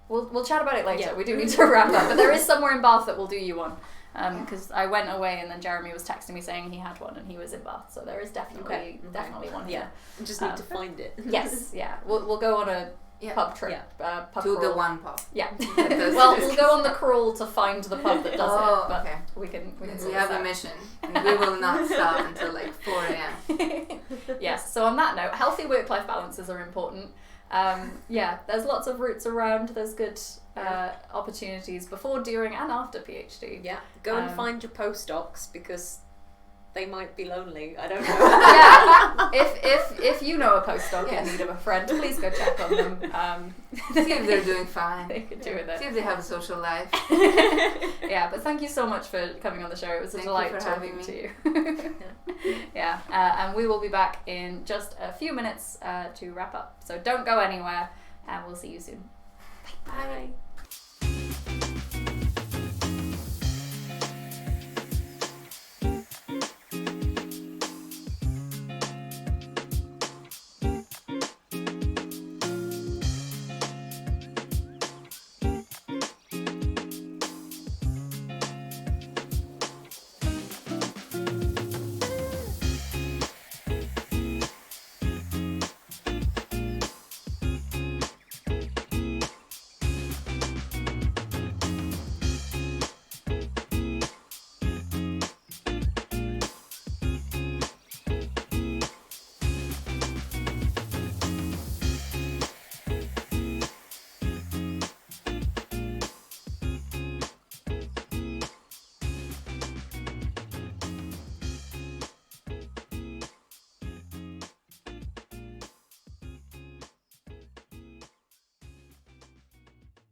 We'll chat about it later. Yeah. We do need to wrap up, but there is somewhere in Bath that will do you one. Because I went away and then Jeremy was texting me saying he had one and he was in Bath, so there is definitely one here. You just need to find it. Yes, yeah. We'll go on a pub trip. Pub to crawl. the one pub. Yeah. Well, we'll go on the crawl to find the pub that does it. But okay. We can We have a mission. And we will not stop until like 4 a.m. Yes. So on that note, healthy work-life balances are important. There's lots of routes around. There's good opportunities before, during, and after PhD. Yeah. Go and find your postdocs because they might be lonely. I don't know. If you know a postdoc in need of a friend, please go check on them. See if they're doing fine. They could do with it. See if they have a social life. Yeah, but thank you so much for coming on the show. It was a delight talking to you. And we will be back in just a few minutes to wrap up. So don't go anywhere, and we'll see you soon. Bye.